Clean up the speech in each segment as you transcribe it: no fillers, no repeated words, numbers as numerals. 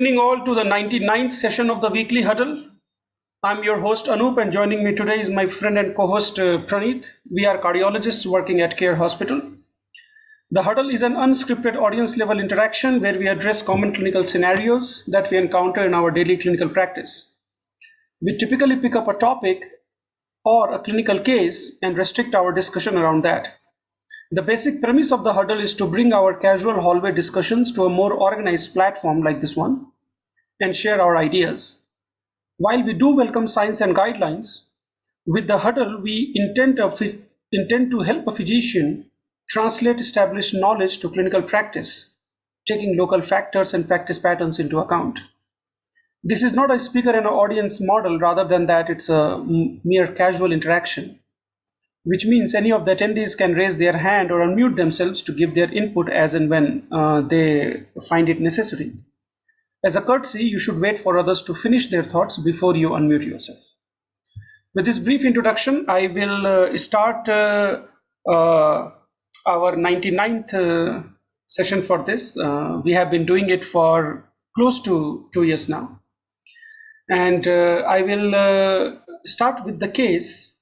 Evening all to the 99th session of the Weekly Huddle. I'm your host Anup, and joining me today is my friend and co-host Praneeth. We are cardiologists working at Care Hospital. The Huddle is an unscripted audience level interaction where we address common clinical scenarios that we encounter in our daily clinical practice. We typically pick up a topic or a clinical case and restrict our discussion around that. The basic premise of the Huddle is to bring our casual hallway discussions to a more organized platform like this one and share our ideas. While we do welcome science and guidelines, with the Huddle we intend to help a physician translate established knowledge to clinical practice, taking local factors and practice patterns into account. This is not a speaker and audience model, rather than that it's a mere casual interaction, which means any of the attendees can raise their hand or unmute themselves to give their input as and when they find it necessary. As a courtesy, you should wait for others to finish their thoughts before you unmute yourself. With this brief introduction, I will start our 99th session for this. We have been doing it for close to 2 years now. And I will start with the case,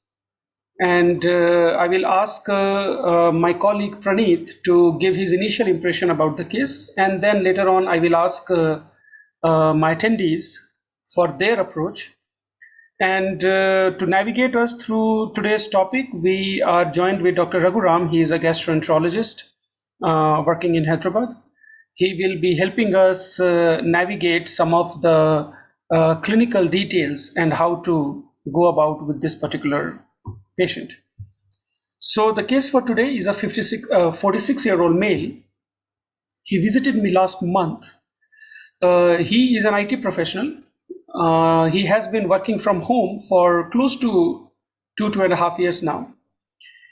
and I will ask my colleague Praneeth to give his initial impression about the case, and then later on I will ask my attendees for their approach. And to navigate us through today's topic, we are joined with Dr. Raghuram. He is a gastroenterologist working in Hyderabad. He will be helping us navigate some of the clinical details and how to go about with this particular patient. So the case for today is a 46-year-old male. He visited me last month. He is an IT professional. He has been working from home for close to 2.5 years now.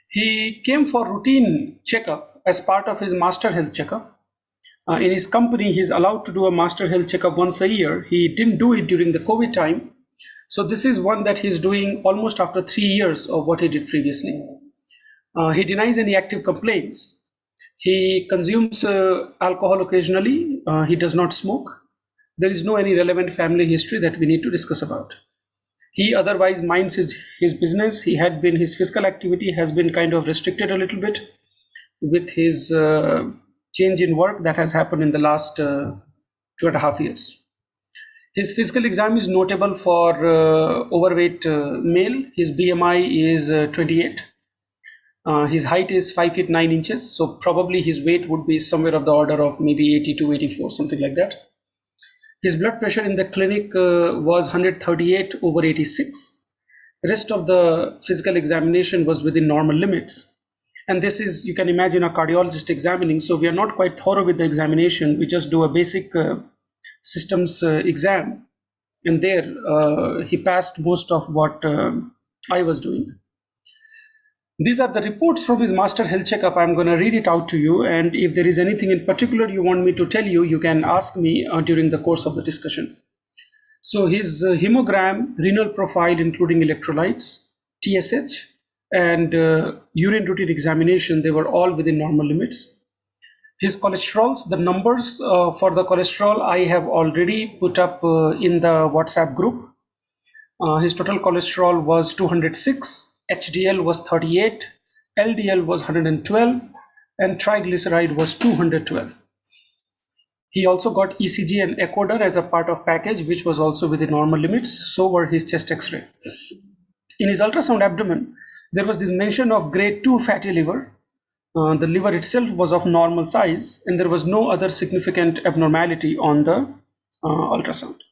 He came for routine checkup as part of his master health checkup. In his company, he's allowed to do a master health checkup once a year. He didn't do it during the COVID time. So this is one that he's doing almost after 3 years of what he did previously. He denies any active complaints. He consumes alcohol occasionally. He does not smoke. There is no any relevant family history that we need to discuss about. He otherwise minds his business. His physical activity has been kind of restricted a little bit with his change in work that has happened in the last 2.5 years. His physical exam is notable for overweight male. His BMI is 28. His height is 5 feet 9 inches. So probably his weight would be somewhere of the order of maybe 82, 84, something like that. His blood pressure in the clinic was 138/86. The rest of the physical examination was within normal limits. And this is, you can imagine, a cardiologist examining. So we are not quite thorough with the examination. We just do a basic systems exam. And there he passed most of what I was doing. These are the reports from his master health checkup. I'm going to read it out to you, and if there is anything in particular you want me to tell you, you can ask me during the course of the discussion. So his hemogram, renal profile including electrolytes, TSH, and urine routine examination, they were all within normal limits. His cholesterols, the numbers for the cholesterol I have already put up in the WhatsApp group. His total cholesterol was 206. HDL was 38, LDL was 112, and triglyceride was 212. He also got ECG and echoder as a part of package, which was also within normal limits. So were his chest x-ray. In his ultrasound abdomen, there was this mention of grade 2 fatty liver. The liver itself was of normal size, and there was no other significant abnormality on the ultrasound.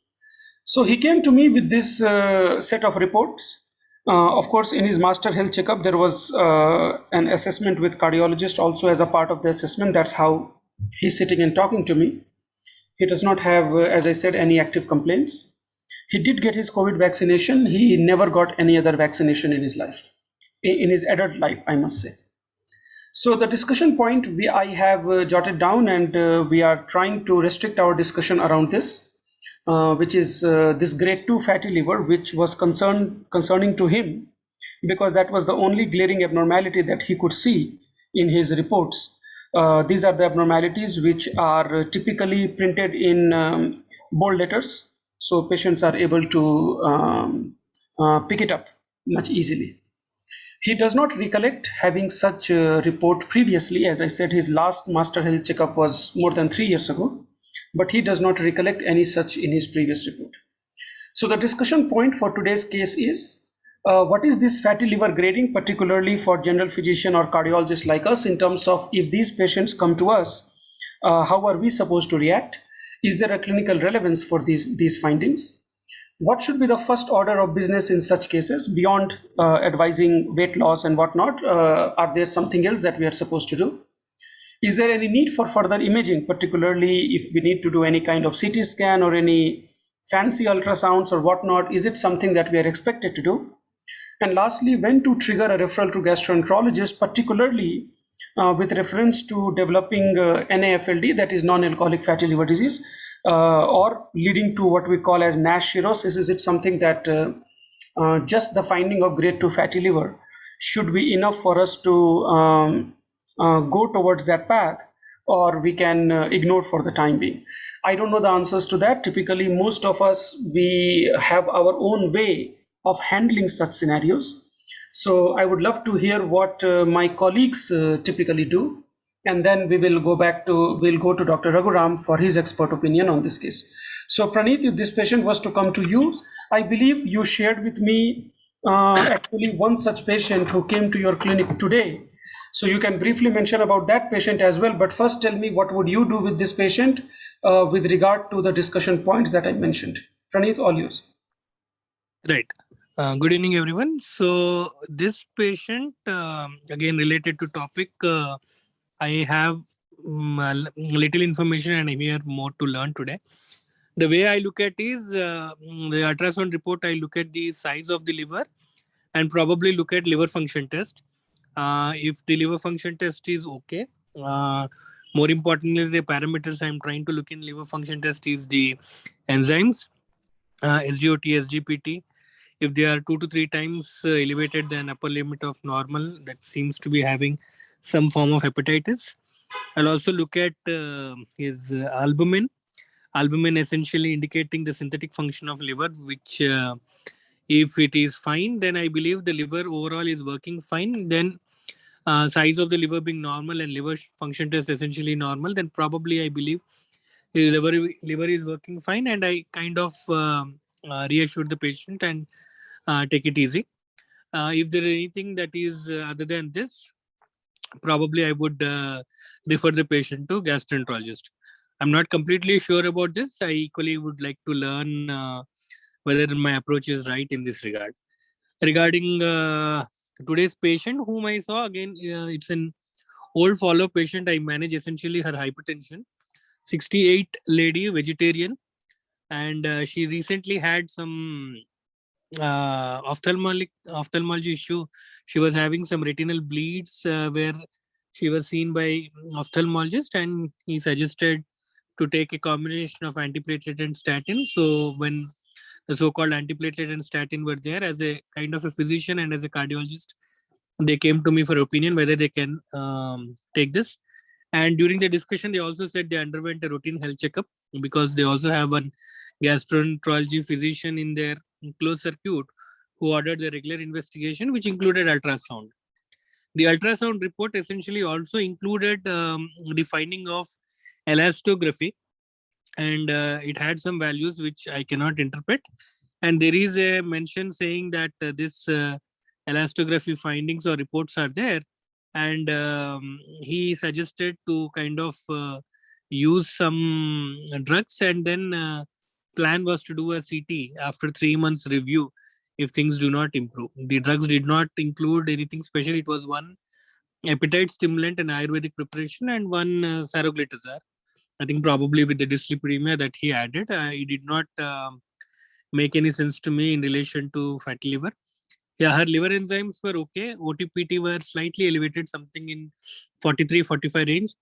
So he came to me with this set of reports. Of course, in his master health checkup, there was an assessment with cardiologist also as a part of the assessment. That's how he's sitting and talking to me. He does not have, as I said, any active complaints. He did get his COVID vaccination. He never got any other vaccination in his life, in his adult life, I must say. So the discussion point I have jotted down, and we are trying to restrict our discussion around this. Which is this grade 2 fatty liver, which was concerning to him because that was the only glaring abnormality that he could see in his reports. These are the abnormalities which are typically printed in bold letters, so patients are able to pick it up much easily. He does not recollect having such a report previously. As I said, his last master health checkup was more than 3 years ago, but he does not recollect any such in his previous report. So the discussion point for today's case is what is this fatty liver grading, particularly for general physician or cardiologist like us, in terms of if these patients come to us, how are we supposed to react? Is there a clinical relevance for these findings? What should be the first order of business in such cases beyond advising weight loss and whatnot? Are there something else that we are supposed to do? Is there any need for further imaging, particularly if we need to do any kind of CT scan or any fancy ultrasounds or whatnot? Is it something that we are expected to do? And lastly, when to trigger a referral to gastroenterologist, particularly with reference to developing NAFLD, that is non-alcoholic fatty liver disease, or leading to what we call as NASH cirrhosis. Is it something that just the finding of grade 2 fatty liver should be enough for us to go towards that path, or we can ignore for the time being? I don't know the answers to that. Typically, most of us, we have our own way of handling such scenarios. So I would love to hear what my colleagues typically do, and then we'll go to Dr. Raghuram for his expert opinion on this case. So Praneeth, if this patient was to come to you, I believe you shared with me actually one such patient who came to your clinic today. So you can briefly mention about that patient as well. But first tell me, what would you do with this patient with regard to the discussion points that I mentioned? Praneeth, all yours. Right. Good evening, everyone. So this patient, again related to topic, I have little information and I'm here more to learn today. The way I look at is the ultrasound report. I look at the size of the liver and probably look at liver function test. If the liver function test is okay, more importantly, the parameters I'm trying to look in liver function test is the enzymes, SGOT, SGPT. If they are 2 to 3 times elevated than upper limit of normal, that seems to be having some form of hepatitis. I'll also look at his albumin. Albumin essentially indicating the synthetic function of liver, which if it is fine, then I believe the liver overall is working fine. Then size of the liver being normal and liver function test essentially normal, then probably I believe his liver is working fine, and I kind of reassure the patient and take it easy. If there is anything that is other than this, probably I would refer the patient to gastroenterologist. I'm not completely sure about this. I equally would like to learn whether my approach is right in this regard. Regarding today's patient whom I saw, again, it's an old follow-up patient. I manage essentially her hypertension. 68 lady, vegetarian, and she recently had some ophthalmology issue. She was having some retinal bleeds where she was seen by ophthalmologist, and he suggested to take a combination of antiplatelet and statin. So when the so-called antiplatelet and statin were there, as a kind of a physician and as a cardiologist, they came to me for opinion whether they can take this. And during the discussion, they also said they underwent a routine health checkup because they also have one gastroenterology physician in their closed circuit who ordered the regular investigation, which included ultrasound. The ultrasound report essentially also included the finding of elastography, and it had some values which I cannot interpret. And there is a mention saying that this elastography findings or reports are there, and he suggested to kind of use some drugs, and then plan was to do a CT after 3 months review if things do not improve. The drugs did not include anything special. It was one appetite stimulant and Ayurvedic preparation and one saroglitazar. I think probably with the dyslipidemia that he added, it did not make any sense to me in relation to fatty liver. Yeah, her liver enzymes were okay. OTPT were slightly elevated, something in 43-45 range.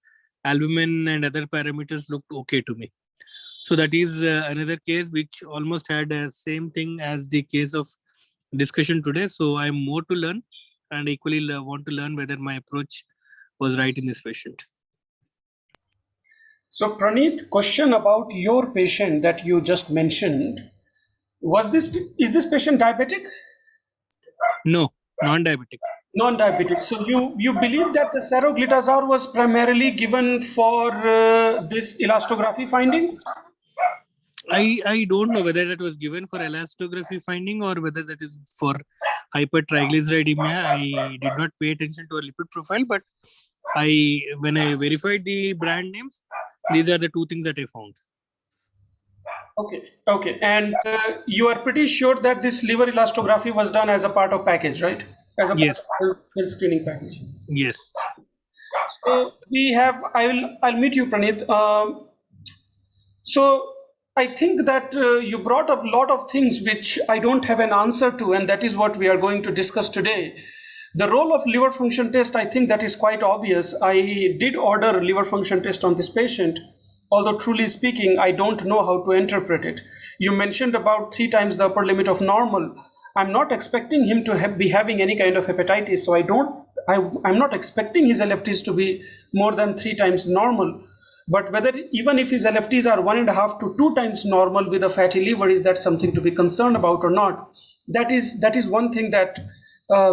Albumin and other parameters looked okay to me. So that is another case which almost had the same thing as the case of discussion today. So I am more to learn, and equally want to learn whether my approach was right in this patient. So Praneeth, question about your patient that you just mentioned. Is this patient diabetic? No, non-diabetic. Non-diabetic. So you believe that the saroglitazar was primarily given for this elastography finding? I don't know whether that was given for elastography finding or whether that is for hypertriglyceridemia. I did not pay attention to a lipid profile, but when I verified the brand names, these are the two things that I found. Okay, okay. And you are pretty sure that this liver elastography was done as a part of package, right? As a part Yes, of health screening package. yes. So we have. I'll meet you, Praneeth. So I think that you brought up a lot of things which I don't have an answer to, and that is what we are going to discuss today. The role of liver function test, I think that is quite obvious. I did order liver function test on this patient, although truly speaking, I don't know how to interpret it. You mentioned about 3 times the upper limit of normal. I'm not expecting him to be having any kind of hepatitis, so I'm not expecting his LFTs to be more than 3 times normal. But whether even if his LFTs are 1.5 to 2 times normal with a fatty liver, is that something to be concerned about or not? That is one thing that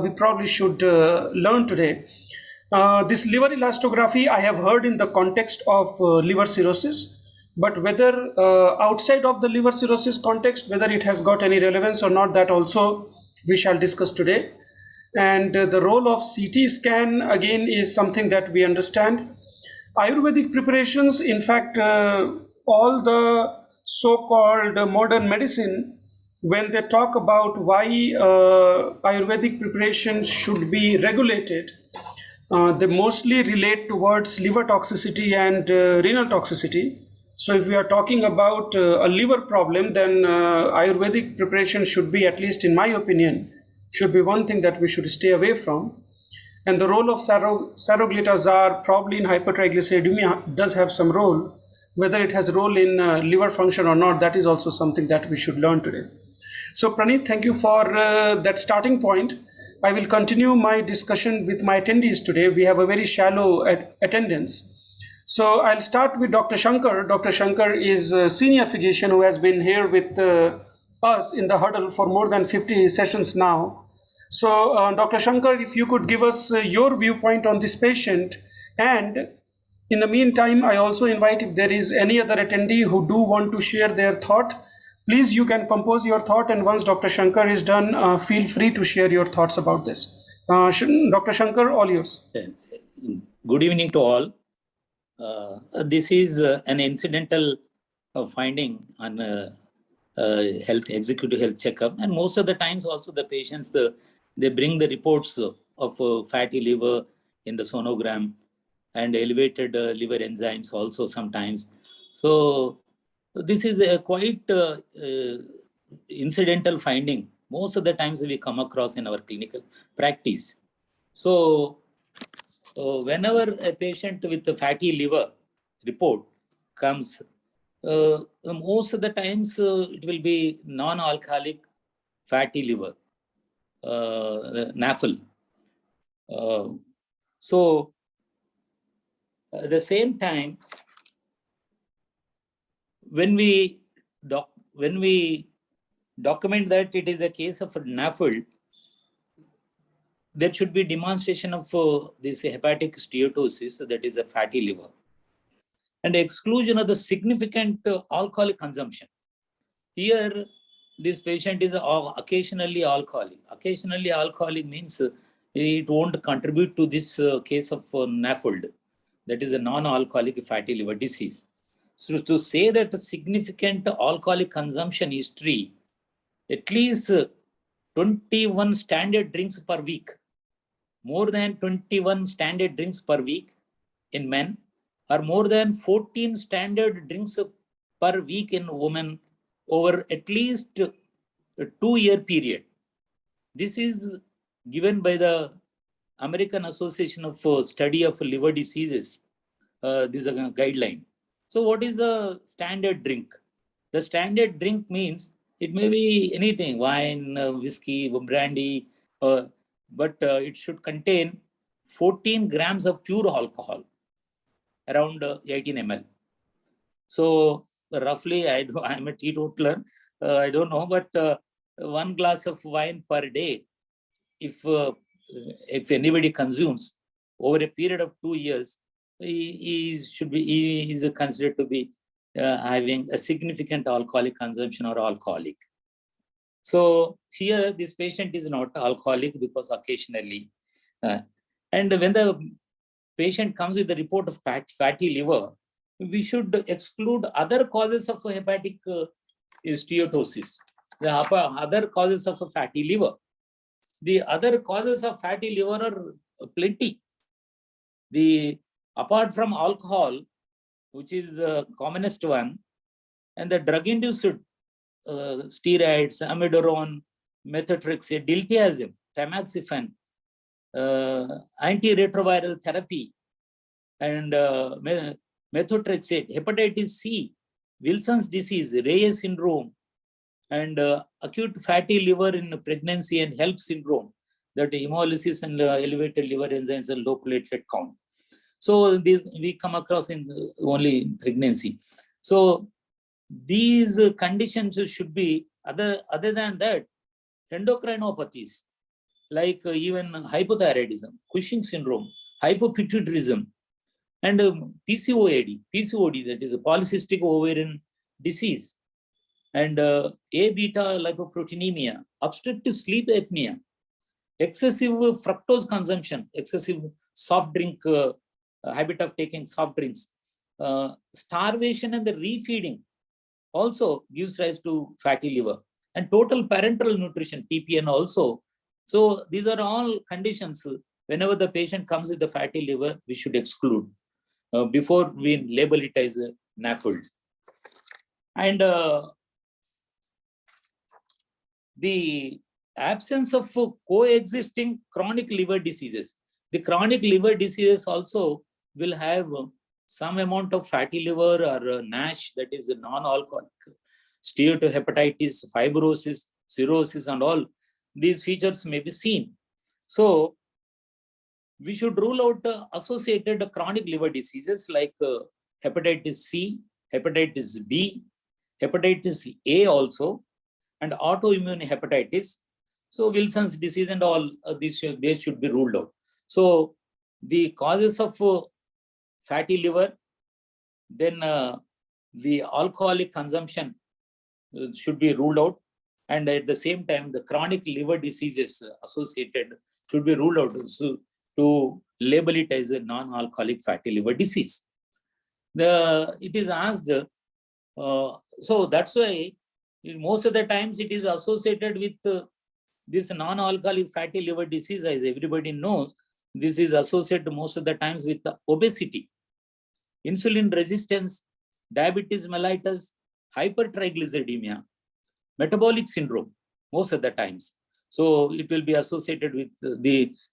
we probably should learn today. This liver elastography I have heard in the context of liver cirrhosis, but whether outside of the liver cirrhosis context, whether it has got any relevance or not, that also we shall discuss today. And the role of CT scan again is something that we understand. Ayurvedic preparations, in fact, all the so-called modern medicine, when they talk about why Ayurvedic preparations should be regulated, they mostly relate towards liver toxicity and renal toxicity. So if we are talking about a liver problem, then Ayurvedic preparation should be, at least in my opinion, should be one thing that we should stay away from. And the role of saroglitazar probably in hypertriglyceridemia does have some role. Whether it has a role in liver function or not, that is also something that we should learn today. So Praneeth, thank you for that starting point. I will continue my discussion with my attendees today. We have a very shallow attendance. So I'll start with Dr. Shankar. Dr. Shankar is a senior physician who has been here with us in the huddle for more than 50 sessions now. So Dr. Shankar, if you could give us your viewpoint on this patient, and in the meantime, I also invite, if there is any other attendee who do want to share their thought, please, you can compose your thought, and once Dr. Shankar is done, feel free to share your thoughts about this. Dr. Shankar, all yours. Good evening to all. This is an incidental finding on executive health checkup, and most of the times also the patients they bring the reports of fatty liver in the sonogram and elevated liver enzymes also sometimes. So this is a quite incidental finding. Most of the times we come across in our clinical practice. So whenever a patient with a fatty liver report comes, most of the times it will be non-alcoholic fatty liver, NAFL. So at the same time, when we document that it is a case of NAFL, there should be demonstration of this hepatic steatosis, that is a fatty liver, and exclusion of the significant alcoholic consumption. Here, this patient is occasionally alcoholic. Occasionally alcoholic means it won't contribute to this case of NAFLD, that is a non-alcoholic fatty liver disease. So to say that a significant alcoholic consumption history, at least 21 standard drinks per week, more than 21 standard drinks per week in men, or more than 14 standard drinks per week in women over at least a 2-year period. This is given by the American Association of Study of Liver Diseases. This is a guideline. So what is the standard drink? The standard drink means it may be anything, wine, whiskey, brandy, but it should contain 14 grams of pure alcohol, around 18 ml. So roughly, I'm a teetotaler. I don't know, but 1 glass of wine per day, if anybody consumes over a period of 2 years, he is considered to be having a significant alcoholic consumption or alcoholic. So here this patient is not alcoholic because occasionally, and when the patient comes with the report of fatty liver, we should exclude other causes of hepatic steatosis, the other causes of a fatty liver. The other causes of fatty liver are plenty. Apart from alcohol, which is the commonest one, and the drug-induced steroids, amiodarone, methotrexate, diltiazem, tamoxifen, antiretroviral therapy, and methotrexate, hepatitis C, Wilson's disease, Reyes syndrome, and acute fatty liver in pregnancy and HELP syndrome, that hemolysis and elevated liver enzymes and low platelet count. So these we come across in only in pregnancy. So these conditions should be other than that, endocrinopathies like even hypothyroidism, Cushing syndrome, hypopituitarism, and PCOD, that is a polycystic ovarian disease, and A-beta lipoproteinemia, obstructive sleep apnea, excessive fructose consumption, excessive soft drink, habit of taking soft drinks, starvation and the refeeding also gives rise to fatty liver, and total parenteral nutrition, TPN also. So these are all conditions. Whenever the patient comes with the fatty liver, we should exclude before we label it as a NAFLD. And the absence of coexisting chronic liver diseases. The chronic liver diseases also will have some amount of fatty liver or NASH, that is a non-alcoholic, steatohepatitis, fibrosis, cirrhosis, and all these features may be seen. So we should rule out associated chronic liver diseases like hepatitis C, hepatitis B, hepatitis A also, and autoimmune hepatitis. So Wilson's disease and all these they should be ruled out. So the causes of fatty liver, then the alcoholic consumption should be ruled out, and at the same time the chronic liver diseases associated should be ruled out, so to label it as a non-alcoholic fatty liver disease. It is asked, so that's why most of the times it is associated with this non-alcoholic fatty liver disease. As everybody knows, this is associated most of the times with the obesity, insulin resistance, diabetes mellitus, hypertriglyceridemia, metabolic syndrome most of the times. So it will be associated with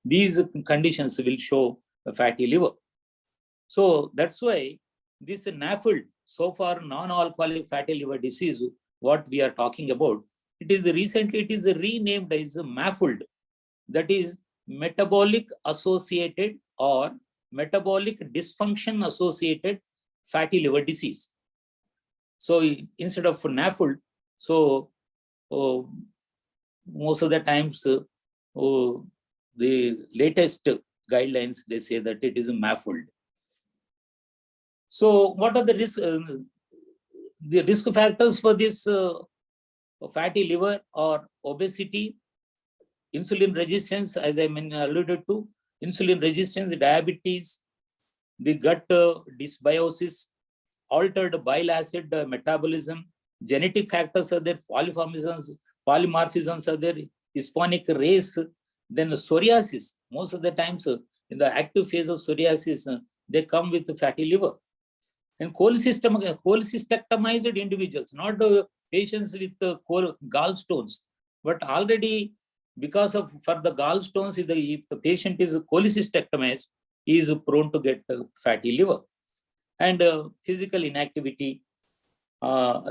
these conditions will show a fatty liver. So that's why this NAFLD, so far non-alcoholic fatty liver disease, what we are talking about, it is renamed as MAFLD, that is metabolic associated or metabolic dysfunction associated fatty liver disease. So instead of NAFLD, so most of the times the latest guidelines, they say that it is MAFLD. So what are the risk factors for this fatty liver or obesity? Insulin resistance, as I alluded to, insulin resistance, diabetes, the gut dysbiosis, altered bile acid metabolism, genetic factors are there, polymorphisms are there, Hispanic race, then psoriasis. Most of the times in the active phase of psoriasis, they come with fatty liver. And cholecystemized individuals, not patients with gallstones, but already because of for the gallstones, if the patient is cholecystemized, he is prone to get fatty liver. And physical inactivity,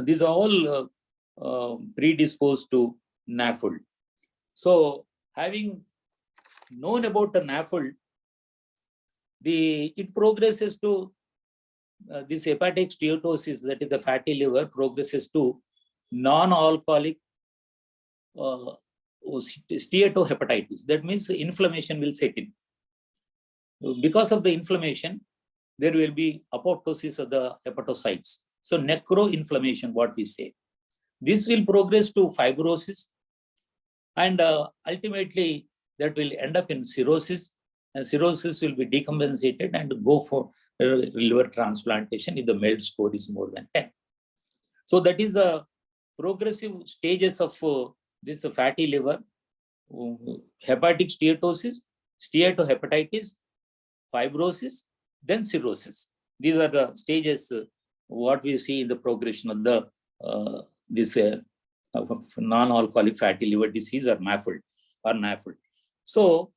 these are all predisposed to NAFLD. So having known about the NAFLD, it progresses to this hepatic steatosis, that is the fatty liver, progresses to non-alcoholic steatohepatitis. That means inflammation will set in. Because of the inflammation, there will be apoptosis of the hepatocytes. So necroinflammation, what we say. This will progress to fibrosis, and ultimately that will end up in cirrhosis, and cirrhosis will be decompensated and go for liver transplantation if the MELD score is more than 10. So that is the progressive stages of this fatty liver: hepatic steatosis, steatohepatitis, fibrosis, then cirrhosis. These are the stages what we see in the progression of the this non-alcoholic fatty liver disease, or NAFLD. So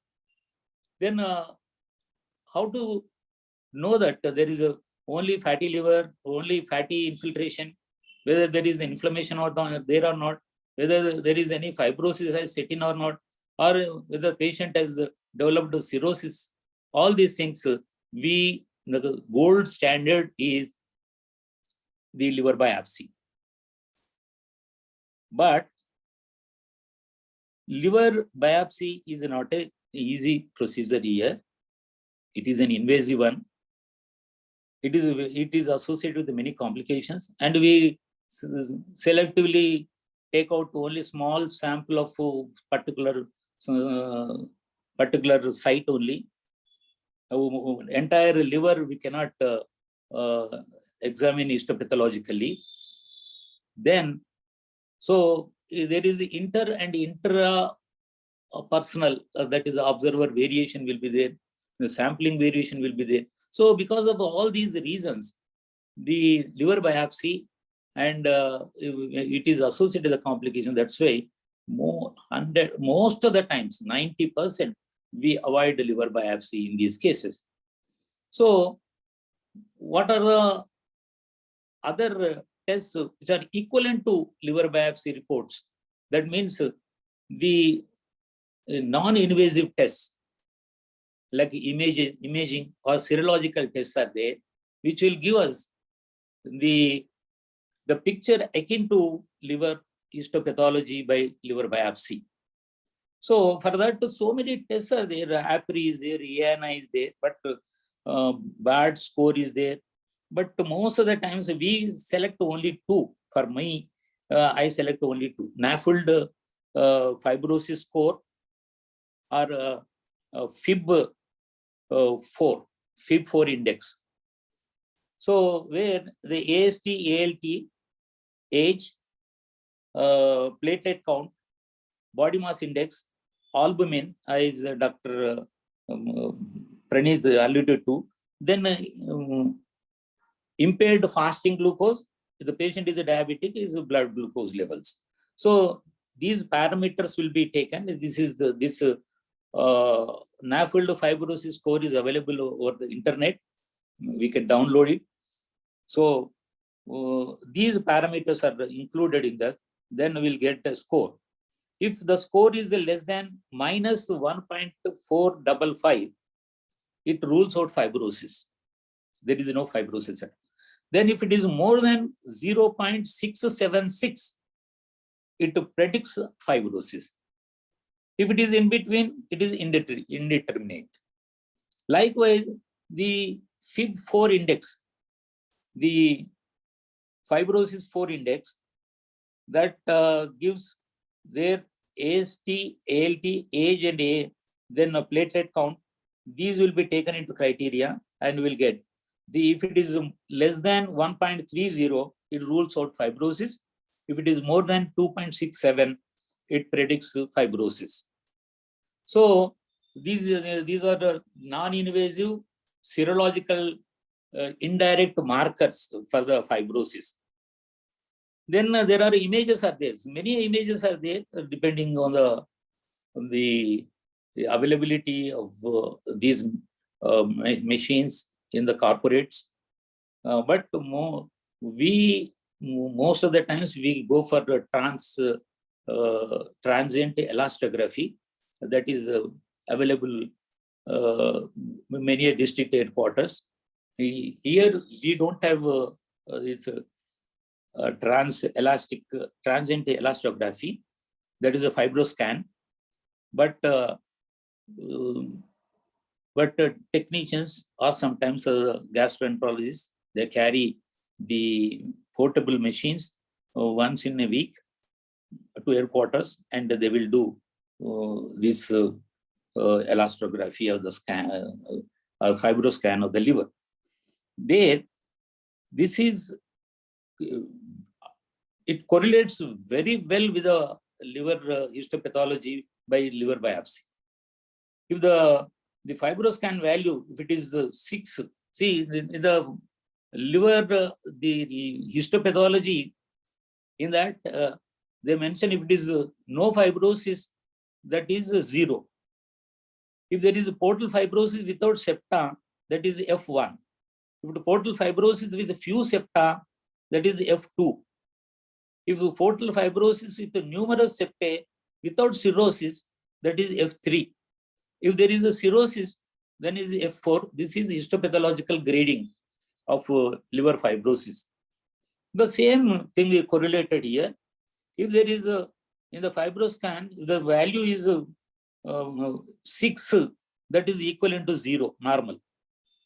then how to know that there is only fatty liver, only fatty infiltration, whether there is inflammation or there or not, whether there is any fibrosis has set in or not, or whether the patient has developed cirrhosis. All these things, the gold standard is the liver biopsy. But liver biopsy is not an easy procedure here. It is an invasive one. It is associated with many complications, and we selectively take out only small sample of particular site only. Entire liver we cannot examine histopathologically. Then, so there is inter and intra personal, that is observer variation will be there, the sampling variation will be there. So because of all these reasons, the liver biopsy and it is associated with the complication. That's why most of the times, 90%, we avoid the liver biopsy in these cases. So what are the other tests which are equivalent to liver biopsy reports? That means the non-invasive tests like imaging or serological tests are there, which will give us the picture akin to liver histopathology by liver biopsy. So for that, so many tests are there. APRI is there, ENI is there, but BAD score is there. But most of the times we select only two. For me, I select only two: NAFLD fibrosis score, or FIB4 index. So where the AST, ALT, age, platelet count, body mass index, albumin, as Dr. Praneeth alluded to, then impaired fasting glucose. If the patient is a diabetic, is blood glucose levels. So these parameters will be taken. This is this NAFLD fibrosis score is available over the internet. We can download it. So these parameters are included in that. Then we'll get a score. If the score is less than minus 1.455, it rules out fibrosis. There is no fibrosis. Then if it is more than 0.676, it predicts fibrosis. If it is in between, it is indeterminate. Likewise, the FIB4 index, the fibrosis 4 index, that gives their AST, ALT, age and then a platelet count. These will be taken into criteria and will get if it is less than 1.30, it rules out fibrosis. If it is more than 2.67, it predicts fibrosis. So these are the non-invasive serological indirect markers for the fibrosis. Then there are images are there. Many images are there depending on the availability of these machines in the corporates. But most of the times we go for the transient elastography that is available many district headquarters. Here we don't have this transient elastography, that is a fibroscan, but technicians or sometimes gastroenterologists, they carry the portable machines once in a week to headquarters, and they will do this elastography of the scan, fibroscan of the liver. There, this is, it correlates very well with the liver histopathology by liver biopsy. If the fibroscan value, if it is 6, see the liver, the histopathology in that they mention if it is no fibrosis, that is 0. If there is a portal fibrosis without septa, that is F1. If the portal fibrosis with a few septa, that is F2. If the portal fibrosis with numerous septae without cirrhosis, that is F3. If there is a cirrhosis, then is F4. This is histopathological grading of liver fibrosis. The same thing is correlated here. If there is a, in the fibroscan, the value is 6, that is equivalent to 0, normal.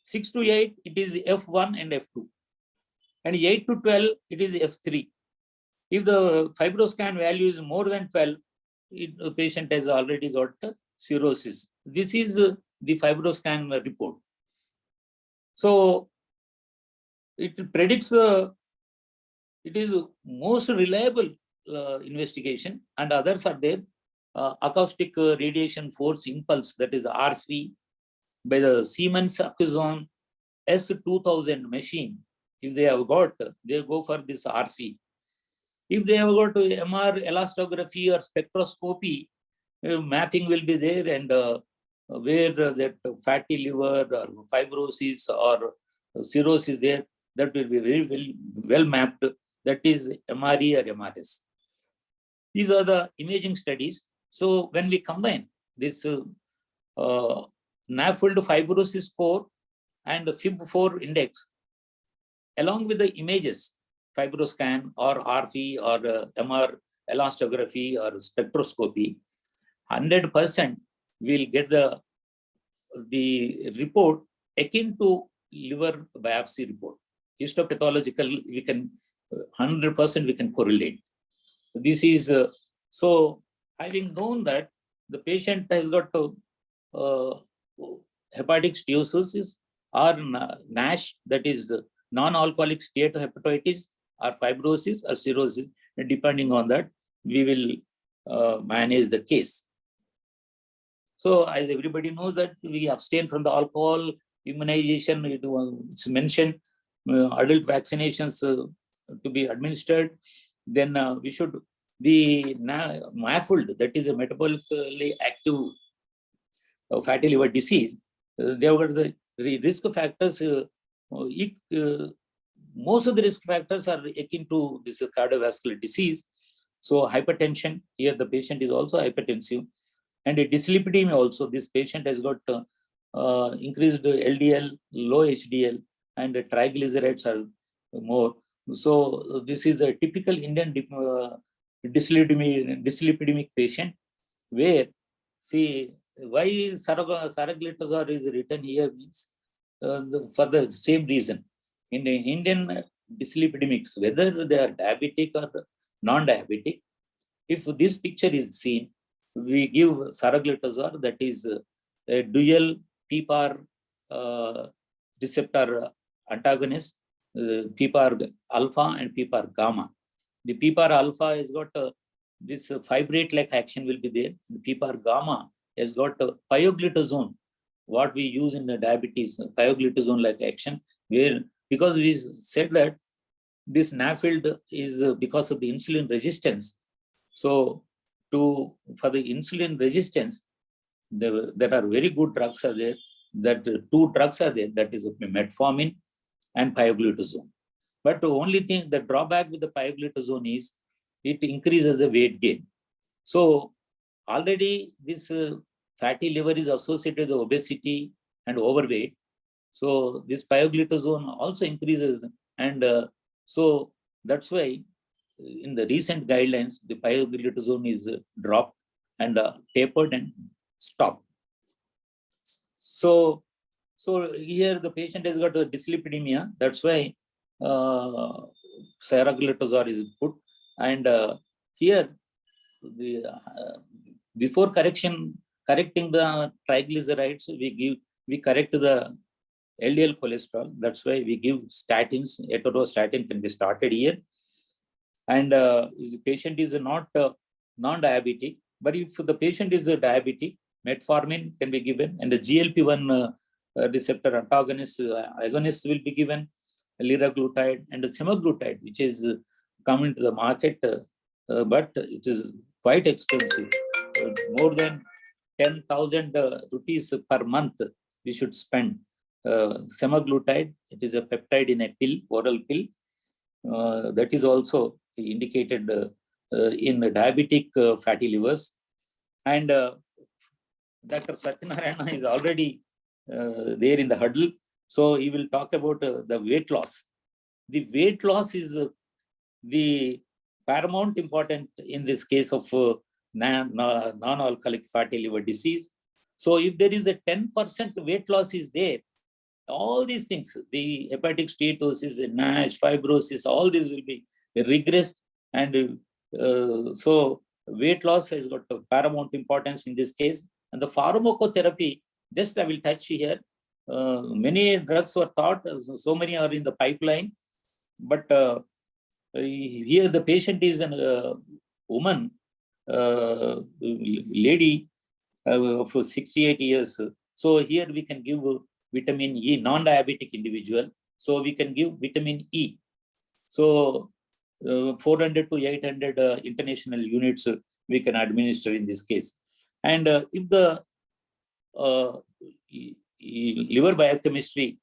6 to 8, it is F1 and F2. And 8 to 12, it is F3. If the fibroscan value is more than 12, the patient has already got cirrhosis. This is the fibroscan report. So it predicts it is most reliable investigation, and others are there. Acoustic radiation force impulse, that is RFI, by the Siemens Accuson S2000 machine. If they have got, they go for this RFI. If they have got MR elastography or spectroscopy, mapping will be there, and where that fatty liver or fibrosis or cirrhosis there, that will be very well mapped. That is MRE or MRS. These are the imaging studies. So when we combine this NAFLD fibrosis score and the FIB4 index, along with the images, fibroscan or RFI or MR elastography or spectroscopy, 100% will get the report akin to liver biopsy report. Histopathological, we can 100% we can correlate. This is so having known that the patient has got hepatic steatosis or NASH, that is non-alcoholic steatohepatitis or fibrosis or cirrhosis, and depending on that, we will manage the case. So as everybody knows that we abstain from the alcohol, immunization, it's mentioned, adult vaccinations to be administered. Then we should, the MAFLD, that is a metabolically active fatty liver disease, there were the risk factors, most of the risk factors are akin to this cardiovascular disease. So hypertension, here the patient is also hypertensive, and a dyslipidemia also. This patient has got increased LDL, low HDL, and the triglycerides are more. So this is a typical Indian dyslipidemic patient, where, see, why saraglitazar is written here means for the same reason. In the Indian dyslipidemics, whether they are diabetic or non-diabetic, if this picture is seen, we give saraglitazar, that is a dual PPAR receptor antagonist, PPAR alpha and PPAR gamma. The PPAR alpha has got this fibrate-like action will be there. The PPAR gamma has got pioglitazone, what we use in the diabetes, pioglitazone-like action, where, because we said that this NAFLD is because of the insulin resistance. So for the insulin resistance, there are very good drugs are there. That 2 drugs are there, that is metformin and pioglitazone. But the only thing, the drawback with the pioglitazone is it increases the weight gain. So already this fatty liver is associated with obesity and overweight. So this pioglitazone also increases, and so that's why in the recent guidelines, the pioglitazone is dropped and tapered and stopped. So here the patient has got a dyslipidemia. That's why seraglitazole is put, and here the before correcting the triglycerides, we correct the LDL cholesterol. That's why we give statins. Atorvastatin can be started here. And if the patient is not non-diabetic, but if the patient is a diabetic, metformin can be given, and the GLP-1 receptor antagonist agonist will be given, liraglutide and the semaglutide, which is coming to the market, but it is quite expensive. More than 10,000 rupees per month we should spend. Semaglutide, it is a peptide in a pill, oral pill, that is also indicated in diabetic fatty livers. And Dr. Satyanarayana is already there in the huddle, so he will talk about the weight loss. The weight loss is the paramount important in this case of non-alcoholic fatty liver disease. So if there is a 10% weight loss is there, all these things, the hepatic steatosis, NASH, fibrosis, all these will be regressed. And so weight loss has got a paramount importance in this case. And the pharmacotherapy, just I will touch here. Many drugs were thought, so many are in the pipeline, but here the patient is a woman, lady for 68 years. So here we can give vitamin E, non-diabetic individual. So we can give vitamin E. So 400 to 800 international units we can administer in this case. And if the liver biochemistry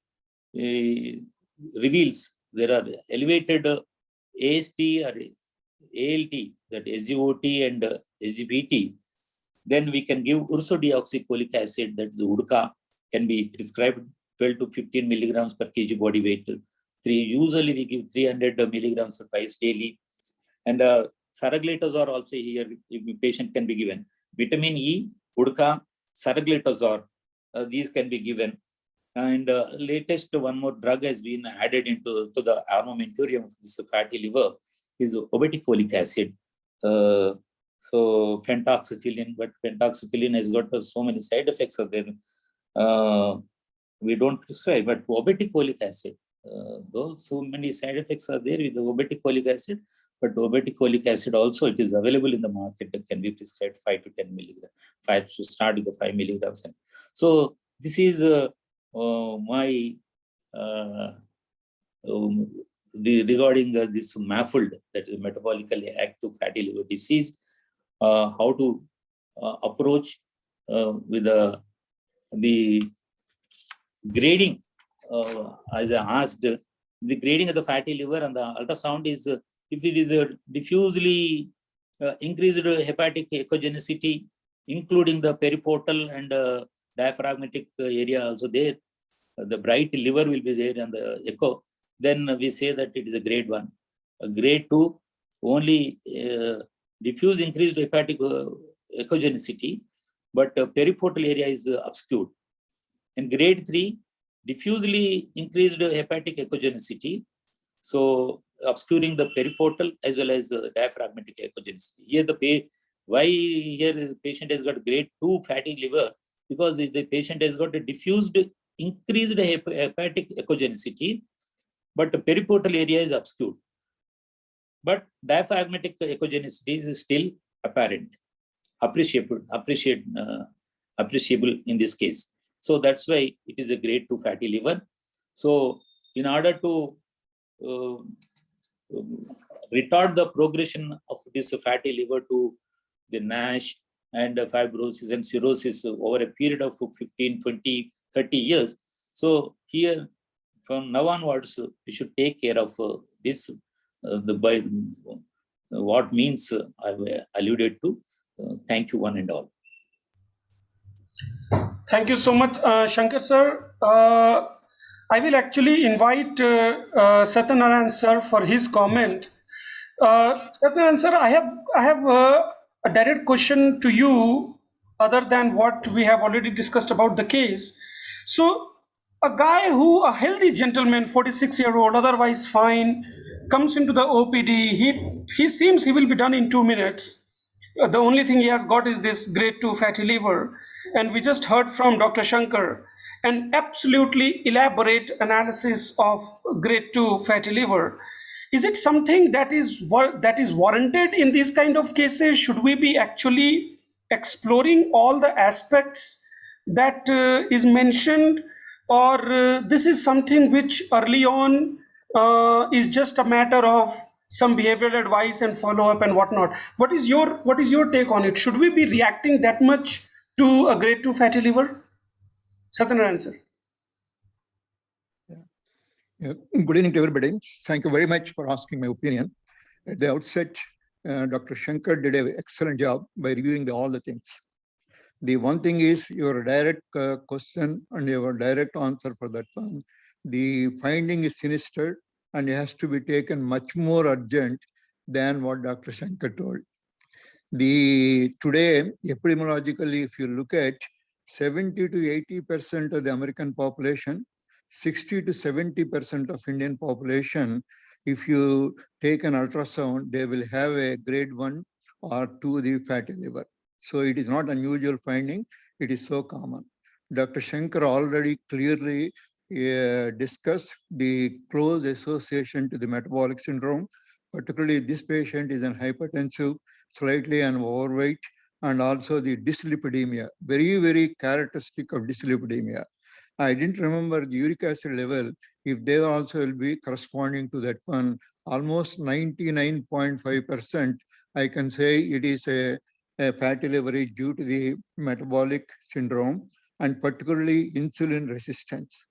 reveals there are elevated AST or ALT, that SGOT and SGPT, then we can give ursodeoxycholic acid, that the UDCA, can be prescribed 12 to 15 milligrams per kg body weight. Usually we give 300 milligrams twice daily. And saraglitazole also here, if patient can be given. Vitamin E, UDCA, saraglitazole, these can be given. And latest one more drug has been added into the armamentarium of this fatty liver is obeticholic acid. So pentoxifylline, but pentoxifylline has got so many side effects of them. We don't prescribe, but obeticholic acid, those so many side effects are there with the obeticholic acid, but obeticholic acid also, it is available in the market. It can be prescribed 5 to 10 milligrams, 5 to start with the 5 milligrams. So this is my regarding this MAFLD, that is metabolically active fatty liver disease, how to approach with the grading, as I asked, the grading of the fatty liver and the ultrasound is, if it is a diffusely increased hepatic echogenicity, including the periportal and diaphragmatic area also there, the bright liver will be there and the echo, then we say that it is a grade 1. Grade 2, only diffuse increased hepatic echogenicity, but periportal area is obscured. And grade 3, diffusely increased hepatic echogenicity, so obscuring the periportal as well as the diaphragmatic echogenicity. Here why here the patient has got grade 2 fatty liver, because the patient has got a diffused increased hepatic echogenicity, but the periportal area is obscured. But diaphragmatic echogenicity is still apparent, appreciable in this case. So that's why it is a grade 2 fatty liver. So in order to retard the progression of this fatty liver to the NASH and fibrosis and cirrhosis over a period of 15, 20, 30 years. So here, from now onwards, we should take care of this, what means I've alluded to. Thank you, one and all. Thank you so much, Shankar sir. I will actually invite Satyanarayan sir for his comments. Satyanarayan sir, I have a direct question to you, other than what we have already discussed about the case. So, a guy who, a healthy gentleman, 46-year-old, otherwise fine, comes into the OPD. He seems he will be done in 2 minutes. The only thing he has got is this grade 2 fatty liver. And we just heard from Dr. Shankar an absolutely elaborate analysis of grade 2 fatty liver. Is it something that is warranted in these kind of cases? Should we be actually exploring all the aspects that is mentioned, or this is something which early on is just a matter of some behavioral advice and follow up and whatnot? What is your take on it? Should we be reacting that much to a grade 2 fatty liver? Satyanarayan sir. Yeah. Good evening to everybody. Thank you very much for asking my opinion. At the outset, Dr. Shankar did an excellent job by reviewing all the things. The one thing is your direct question and your direct answer for that one. The finding is sinister and it has to be taken much more urgent than what Dr. Shankar told. Today, epidemiologically, if you look at 70 to 80% of the American population, 60 to 70% of Indian population, if you take an ultrasound, they will have a grade 1 or 2 the fatty liver. So it is not unusual finding, it is so common. Dr. Shankar already clearly discussed the close association to the metabolic syndrome. Particularly this patient is an hypertensive, slightly an overweight, and also the dyslipidemia, very, very characteristic of dyslipidemia. I didn't remember the uric acid level, if they also will be corresponding to that one, almost 99.5%, I can say it is a fatty liver due to the metabolic syndrome and particularly insulin resistance.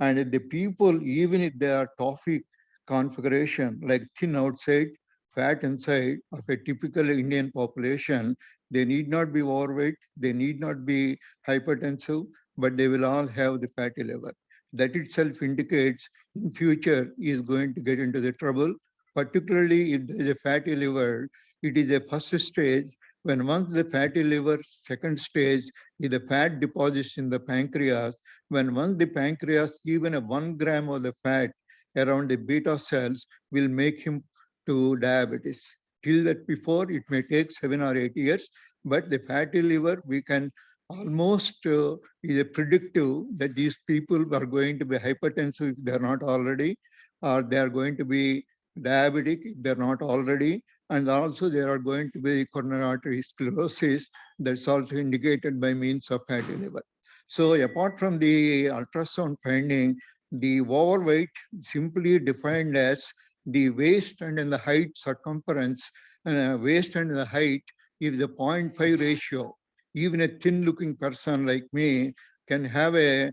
And the people, even if they are toffee configuration, like thin outside, fat inside of a typical Indian population, they need not be overweight, they need not be hypertensive, but they will all have the fatty liver. That itself indicates in future is going to get into the trouble, particularly if there is a fatty liver. It is a first stage. When once the fatty liver, second stage is the fat deposits in the pancreas. When once the pancreas, even a 1 gram of the fat around the beta cells will make him to diabetes. Till that before, it may take 7 or 8 years, but the fatty liver, we can almost is a predictive that these people are going to be hypertensive if they're not already, or they are going to be diabetic if they're not already, and also there are going to be coronary artery sclerosis that's also indicated by means of fatty liver. So apart from the ultrasound finding, the overweight simply defined as the waist and in the height circumference, waist and the height is the 0.5 ratio. Even a thin looking person like me can have a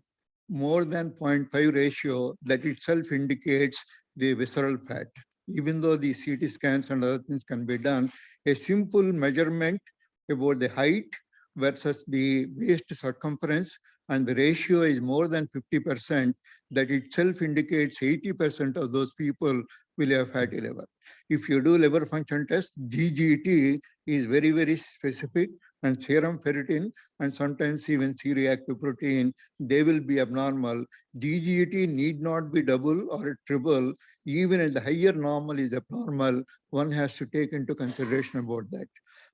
more than 0.5 ratio that itself indicates the visceral fat. Even though the CT scans and other things can be done, a simple measurement about the height versus the waist circumference and the ratio is more than 50%, that itself indicates 80% of those people will have fatty liver. If you do liver function test, GGT is very, very specific, and serum ferritin and sometimes even C-reactive protein, they will be abnormal. GGT need not be double or triple. Even if the higher normal is abnormal, one has to take into consideration about that.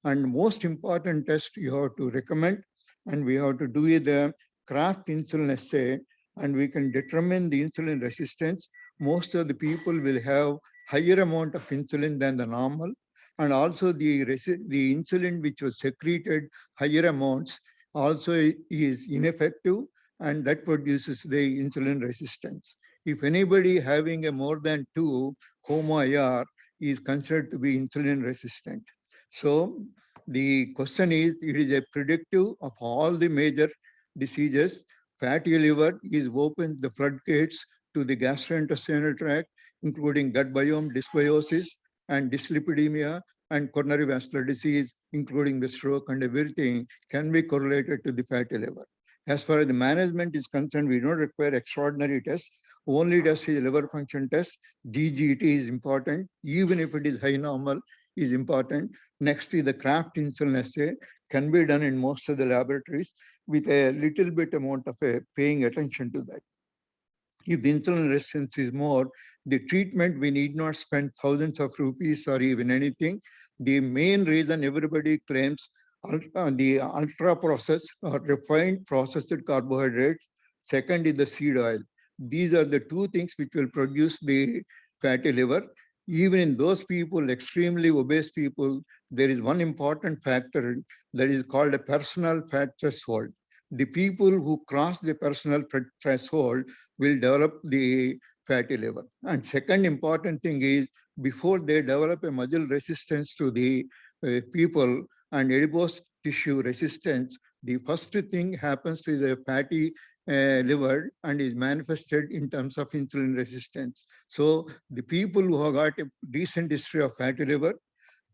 And most important test you have to recommend, and we have to do the Kraft insulin assay, and we can determine the insulin resistance. Most of the people will have higher amount of insulin than the normal, and also the insulin which was secreted higher amounts also is ineffective, and that produces the insulin resistance. If anybody having a more than 2 HOMA-IR is considered to be insulin resistant. So the question is, it is a predictive of all the major diseases. Fatty liver is open the floodgates to the gastrointestinal tract, including gut biome dysbiosis and dyslipidemia and coronary vascular disease, including the stroke and everything, can be correlated to the fatty liver. As far as the management is concerned, we don't require extraordinary tests. Only test is liver function test. GGT is important, even if it is high normal is important. Next is the Kraft insulin assay, can be done in most of the laboratories with a little bit amount of paying attention to that. If the insulin resistance is more, the treatment, we need not spend thousands of rupees or even anything. The main reason everybody claims the ultra processed or refined processed carbohydrates. Second is the seed oil. These are the two things which will produce the fatty liver. Even in those people, extremely obese people, there is one important factor that is called a personal fat threshold. The people who cross the personal fat threshold will develop the fatty liver. And second important thing is, before they develop a muscle resistance to the people and adipose tissue resistance, the first thing happens to the fatty liver and is manifested in terms of insulin resistance. So the people who have got a recent history of fatty liver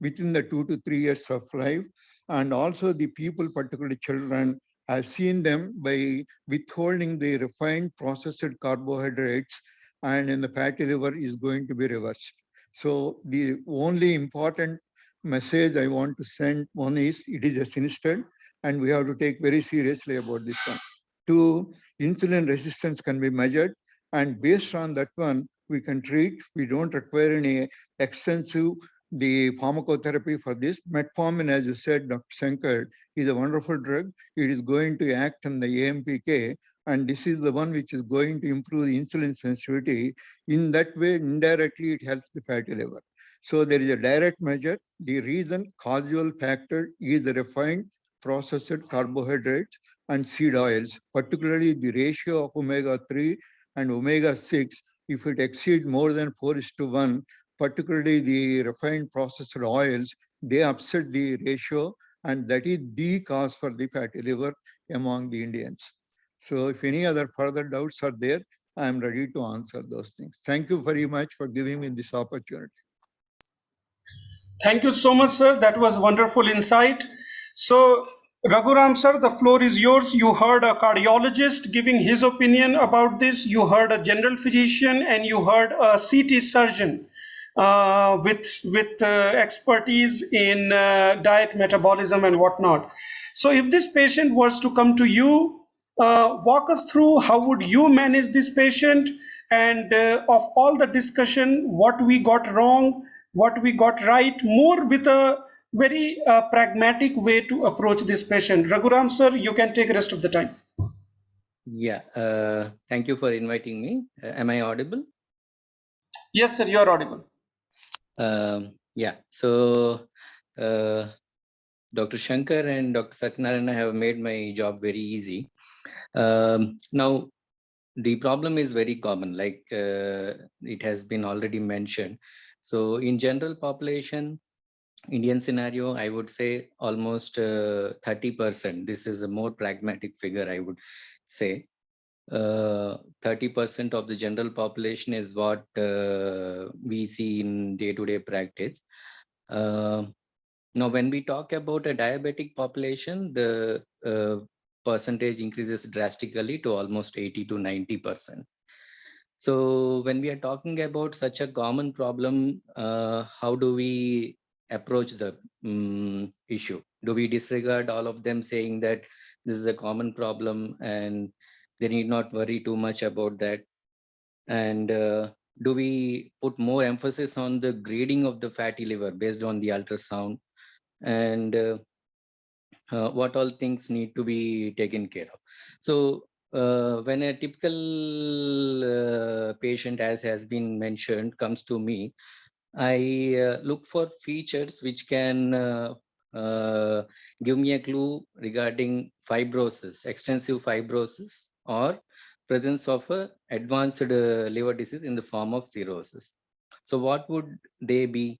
within the 2 to 3 years of life, and also the people, particularly children, I've seen them by withholding the refined processed carbohydrates, and in the fatty liver is going to be reversed. So the only important message I want to send, one is it is a sinister and we have to take very seriously about this one. Two, insulin resistance can be measured, and based on that one, we can treat. We don't require any extensive the pharmacotherapy for this. Metformin, as you said, Dr. Shankar, is a wonderful drug. It is going to act on the AMPK, and this is the one which is going to improve the insulin sensitivity. In that way, indirectly, it helps the fatty liver. So there is a direct measure. The reason causal factor is the refined processed carbohydrates and seed oils, particularly the ratio of omega-3 and omega-6. If it exceeds more than 4:1, particularly the refined processed oils, they upset the ratio, and that is the cause for the fatty liver among the Indians. So if any other further doubts are there, I am ready to answer those things. Thank you very much for giving me this opportunity. Thank you so much, sir. That was wonderful insight. So, Raghuram, sir, the floor is yours. You heard a cardiologist giving his opinion about this. You heard a general physician, and you heard a CT surgeon with expertise in diet, metabolism, and whatnot. So, if this patient was to come to you, walk us through how would you manage this patient, and of all the discussion, what we got wrong, what we got right, more with a very pragmatic way to approach this patient. Raghuram, sir, you can take rest of the time. Yeah, thank you for inviting me. Am I audible? Yes, sir, you are audible. Yeah, so Dr. Shankar and Dr. Satyanarayana have made my job very easy. Now, the problem is very common, like it has been already mentioned. So in general population, Indian scenario, I would say almost 30%. This is a more pragmatic figure, I would say. 30% of the general population is what we see in day-to-day practice. Now, when we talk about a diabetic population, the percentage increases drastically to almost 80 to 90%. So when we are talking about such a common problem, how do we approach the issue? Do we disregard all of them, saying that this is a common problem and they need not worry too much about that? And do we put more emphasis on the grading of the fatty liver based on the ultrasound? And what all things need to be taken care of? So when a typical patient, as has been mentioned, comes to me, I look for features which can give me a clue regarding fibrosis, extensive fibrosis, or presence of a advanced liver disease in the form of cirrhosis. So what would they be?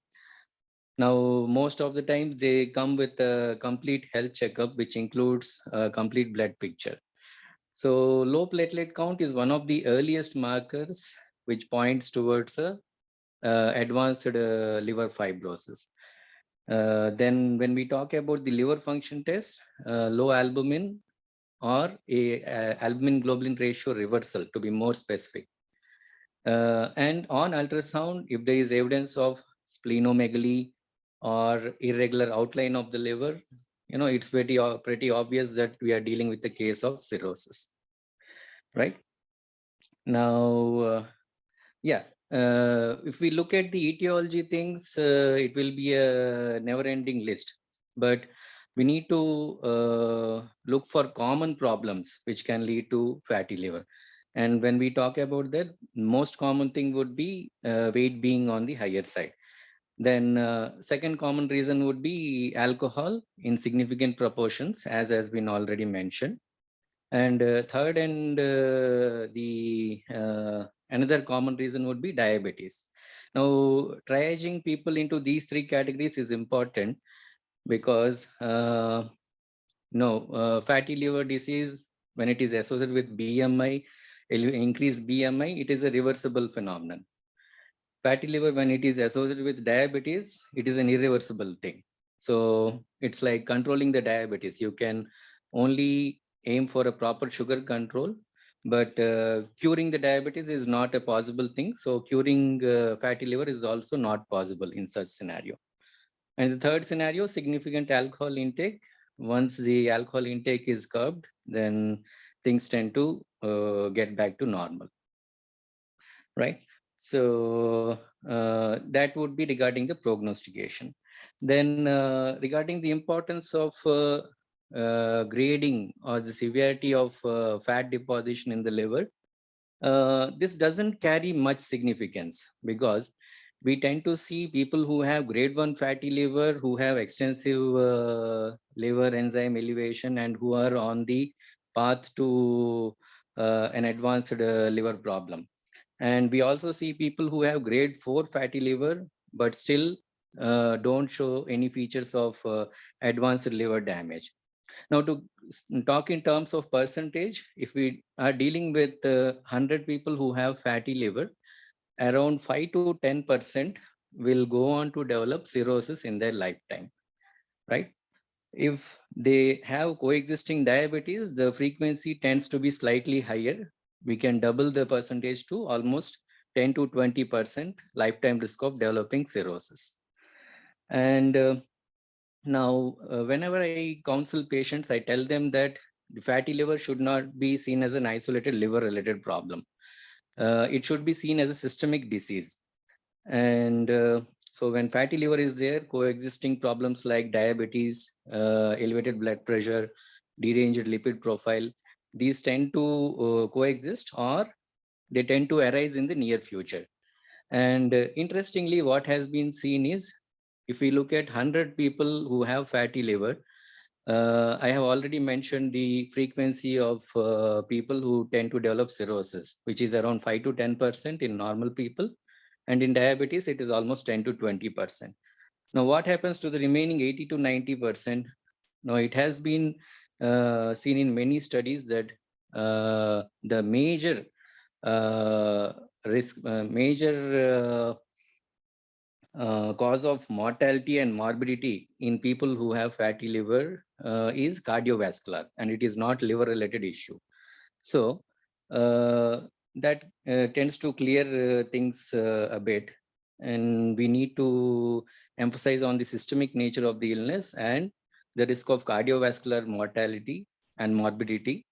Now, most of the times they come with a complete health checkup, which includes a complete blood picture. So low platelet count is one of the earliest markers which points towards a advanced liver fibrosis. Then when we talk about the liver function test, low albumin or a albumin globulin ratio reversal, to be more specific. And on ultrasound, if there is evidence of splenomegaly or irregular outline of the liver, it's pretty obvious that we are dealing with the case of cirrhosis, right? Now, if we look at the etiology things, it will be a never-ending list. But we need to look for common problems which can lead to fatty liver. And when we talk about that, most common thing would be weight being on the higher side. Then second common reason would be alcohol in significant proportions, as has been already mentioned. And third and another common reason would be diabetes. Now, triaging people into these three categories is important because fatty liver disease, when it is associated with BMI, increased BMI, it is a reversible phenomenon. Fatty liver, when it is associated with diabetes, it is an irreversible thing. So it's like controlling the diabetes. You can only aim for a proper sugar control, but curing the diabetes is not a possible thing. So curing fatty liver is also not possible in such scenario. And the third scenario, significant alcohol intake. Once the alcohol intake is curbed, then things tend to get back to normal, right? So that would be regarding the prognostication. Then regarding the importance of grading or the severity of fat deposition in the liver, this doesn't carry much significance because we tend to see people who have grade 1 fatty liver, who have extensive liver enzyme elevation, and who are on the path to an advanced liver problem. And we also see people who have grade 4 fatty liver, but still don't show any features of advanced liver damage. Now, to talk in terms of percentage, if we are dealing with 100 people who have fatty liver, around 5 to 10% will go on to develop cirrhosis in their lifetime, right? If they have coexisting diabetes, the frequency tends to be slightly higher. We can double the percentage to almost 10 to 20% lifetime risk of developing cirrhosis. And now, whenever I counsel patients, I tell them that the fatty liver should not be seen as an isolated liver-related problem. It should be seen as a systemic disease. And so when fatty liver is there, coexisting problems like diabetes, elevated blood pressure, deranged lipid profile, these tend to coexist or they tend to arise in the near future. And interestingly, what has been seen is, if we look at 100 people who have fatty liver, I have already mentioned the frequency of people who tend to develop cirrhosis, which is around 5 to 10% in normal people. And in diabetes, it is almost 10 to 20%. Now, what happens to the remaining 80 to 90%? Now, it has been seen in many studies that the major cause of mortality and morbidity in people who have fatty liver is cardiovascular, and it is not liver related issue. So that tends to clear things a bit, and we need to emphasize on the systemic nature of the illness and the risk of cardiovascular mortality and morbidity.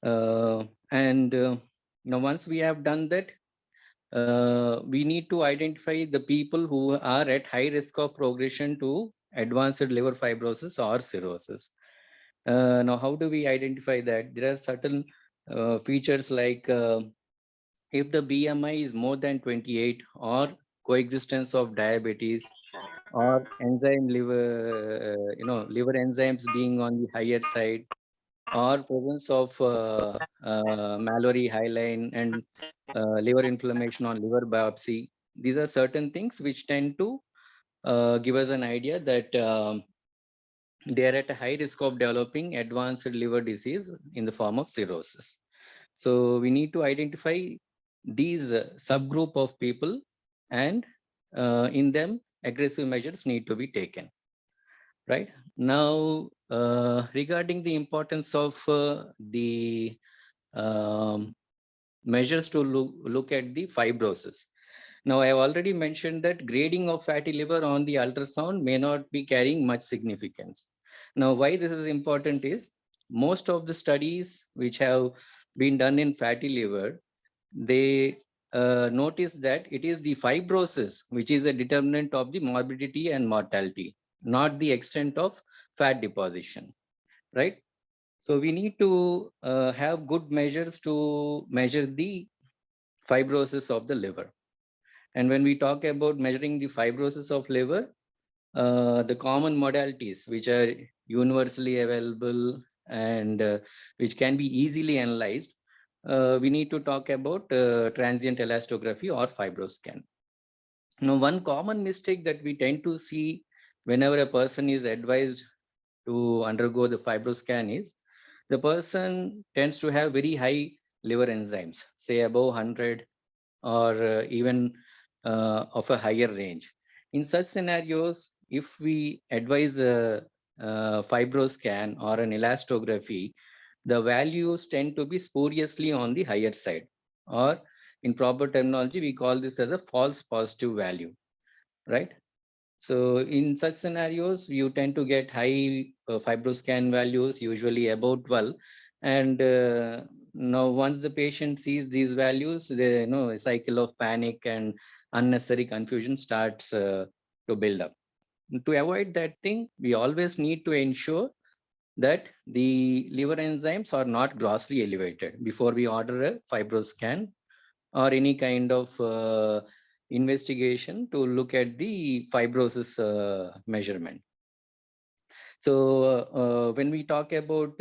Now once we have done that, we need to identify the people who are at high risk of progression to advanced liver fibrosis or cirrhosis. Now, how do we identify that? There are certain features like if the BMI is more than 28, or coexistence of diabetes, or liver enzymes being on the higher side, or presence of Mallory hyaline and liver inflammation on liver biopsy. These are certain things which tend to give us an idea that they are at a high risk of developing advanced liver disease in the form of cirrhosis. So we need to identify these subgroup of people, and in them aggressive measures need to be taken. right? Now, regarding the importance of the measures to look at the fibrosis. Now, I have already mentioned that grading of fatty liver on the ultrasound may not be carrying much significance. Now, why this is important is most of the studies which have been done in fatty liver, they notice that it is the fibrosis which is a determinant of the morbidity and mortality, not the extent of fat deposition, right? So we need to have good measures to measure the fibrosis of the liver. And when we talk about measuring the fibrosis of liver, the common modalities which are universally available and which can be easily analyzed, we need to talk about transient elastography or fibroscan. Now, one common mistake that we tend to see whenever a person is advised to undergo the fibroscan is the person tends to have very high liver enzymes, say above 100 or even of a higher range. In such scenarios, if we advise a fibroscan or an elastography, the values tend to be spuriously on the higher side, or in proper terminology, we call this as a false positive value, right? So in such scenarios, you tend to get high fibroscan values, usually above 12. And now once the patient sees these values, the, a cycle of panic and unnecessary confusion starts to build up. To avoid that thing, we always need to ensure that the liver enzymes are not grossly elevated before we order a fibroscan or any kind of investigation to look at the fibrosis measurement. So when we talk about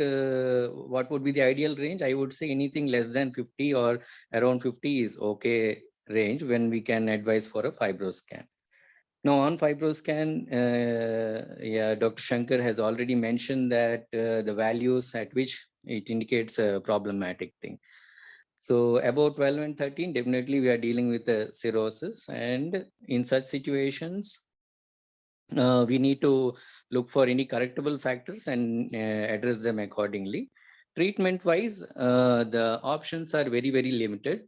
what would be the ideal range, I would say anything less than 50 or around 50 is okay range when we can advise for a fibroscan. Now on fibroscan, yeah, Dr. Shankar has already mentioned that the values at which it indicates a problematic thing. So about 12 and 13, definitely we are dealing with the cirrhosis. And in such situations, we need to look for any correctable factors and address them accordingly. Treatment wise, the options are very, very limited.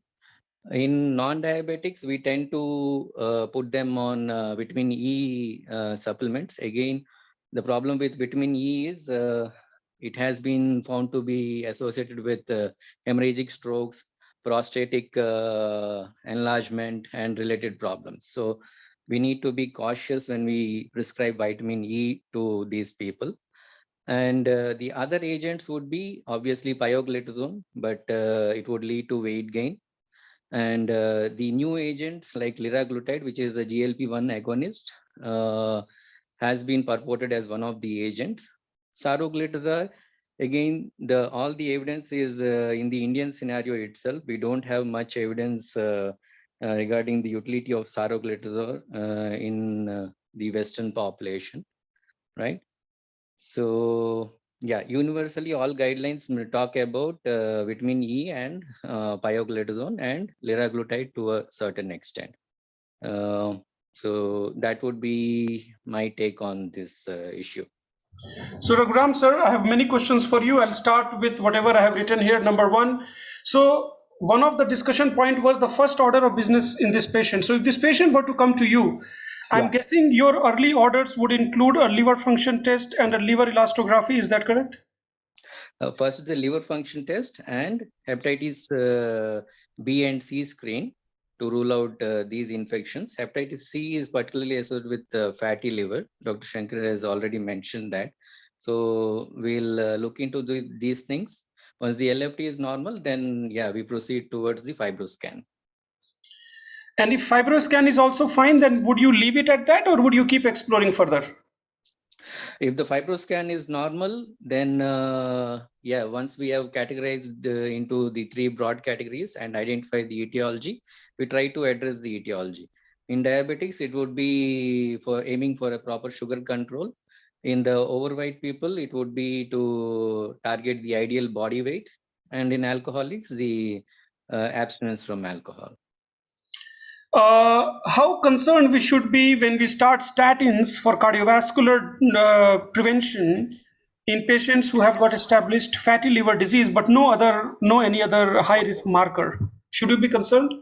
In non-diabetics, we tend to put them on vitamin E supplements. Again, the problem with vitamin E is it has been found to be associated with hemorrhagic strokes, prostatic enlargement, and related problems. So we need to be cautious when we prescribe vitamin E to these people. And the other agents would be obviously pioglitazone, but it would lead to weight gain. And the new agents like liraglutide, which is a GLP-1 agonist, has been purported as one of the agents. Saroglitazar, again, all the evidence is in the Indian scenario itself. We don't have much evidence regarding the utility of saroglitazar in the Western population, right? So yeah, universally all guidelines talk about vitamin E and pioglitazone and liraglutide to a certain extent. So that would be my take on this issue. So Raghuram sir, I have many questions for you. I'll start with whatever I have written here. Number one, so one of the discussion point was the first order of business in this patient. So if this patient were to come to you, I'm Yeah. guessing your early orders would include a liver function test and a liver elastography. Is that correct? First, the liver function test and hepatitis B and C screen to rule out these infections. Hepatitis C is particularly associated with fatty liver. Dr. Shankar has already mentioned that. So we'll look into these things. Once the LFT is normal, then yeah, we proceed towards the fibroscan. And if fibroscan is also fine, then would you leave it at that or would you keep exploring further? If the fibroscan is normal, then yeah, once we have categorized into the three broad categories and identify the etiology, we try to address the etiology. In diabetics, it would be for aiming for a proper sugar control. In the overweight people, it would be to target the ideal body weight. And in alcoholics, the abstinence from alcohol. How concerned we should be when we start statins for cardiovascular prevention in patients who have got established fatty liver disease, but no any other high risk marker? Should we be concerned?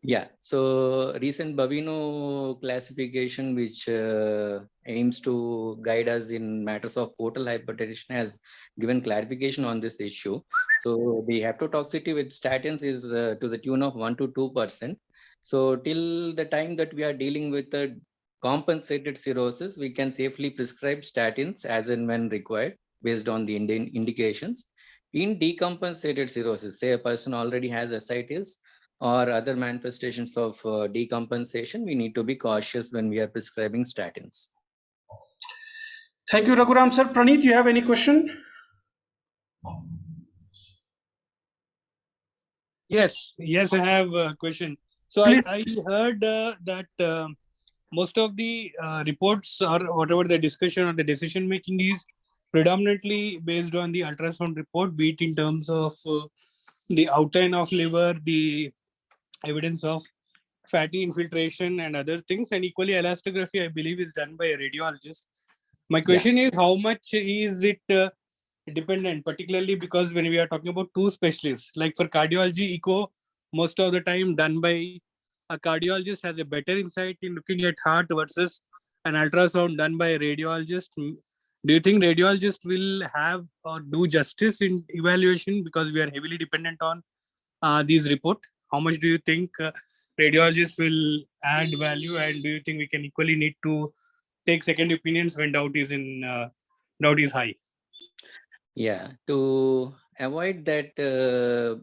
Yeah, so recent Bavino classification, which aims to guide us in matters of portal hypertension, has given clarification on this issue. So the hepatotoxicity with statins is to the tune of 1 to 2%. So till the time that we are dealing with a compensated cirrhosis, we can safely prescribe statins as and when required based on the indications. In decompensated cirrhosis, say a person already has ascites or other manifestations of decompensation, we need to be cautious when we are prescribing statins. Thank you, Raghuram sir. Praneeth, you have any question? Yes, I have a question. So I heard that most of the reports or whatever the discussion or the decision making is predominantly based on the ultrasound report, be it in terms of the outline of liver, the evidence of fatty infiltration and other things, and equally elastography I believe is done by a radiologist. My question is, how much is it dependent, particularly because when we are talking about two specialists, like for cardiology, echo most of the time done by a cardiologist has a better insight in looking at heart versus an ultrasound done by a radiologist. Do you think radiologist will have or do justice in evaluation, because we are heavily dependent on these report? How much do you think radiologist will add value, and do you think we can equally need to take second opinions when doubt is high? Yeah, to avoid that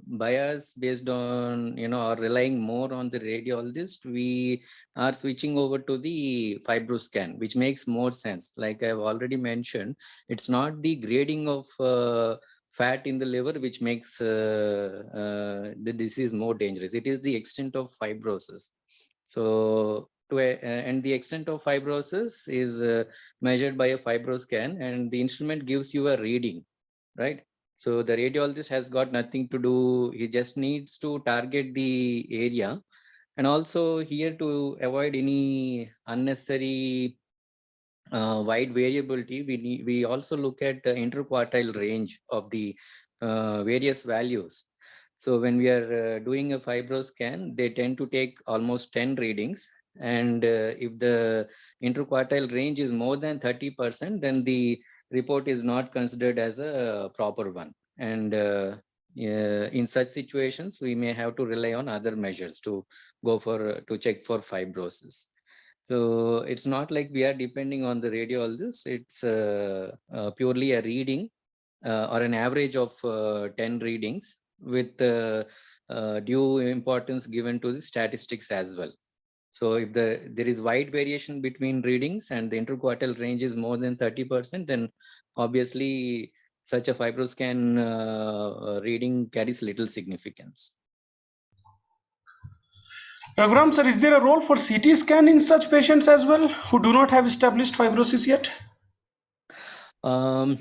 bias based on, or relying more on the radiologist, we are switching over to the fibroscan, which makes more sense. Like I've already mentioned, it's not the grading of fat in the liver which makes the disease more dangerous. It is the extent of fibrosis. So and the extent of fibrosis is measured by a fibroscan, and the instrument gives you a reading, right? So the radiologist has got nothing to do. He just needs to target the area. And also here, to avoid any unnecessary wide variability, we also look at the interquartile range of the various values. So when we are doing a fibroscan, they tend to take almost 10 readings. And if the interquartile range is more than 30%, then the report is not considered as a proper one. And in such situations, we may have to rely on other measures to check for fibrosis. So it's not like we are depending on the radiologist. It's purely a reading or an average of 10 readings with due importance given to the statistics as well. So if there is wide variation between readings and the interquartile range is more than 30%, then obviously such a fibroscan reading carries little significance. Raghuram sir, is there a role for CT scan in such patients as well who do not have established fibrosis yet? No,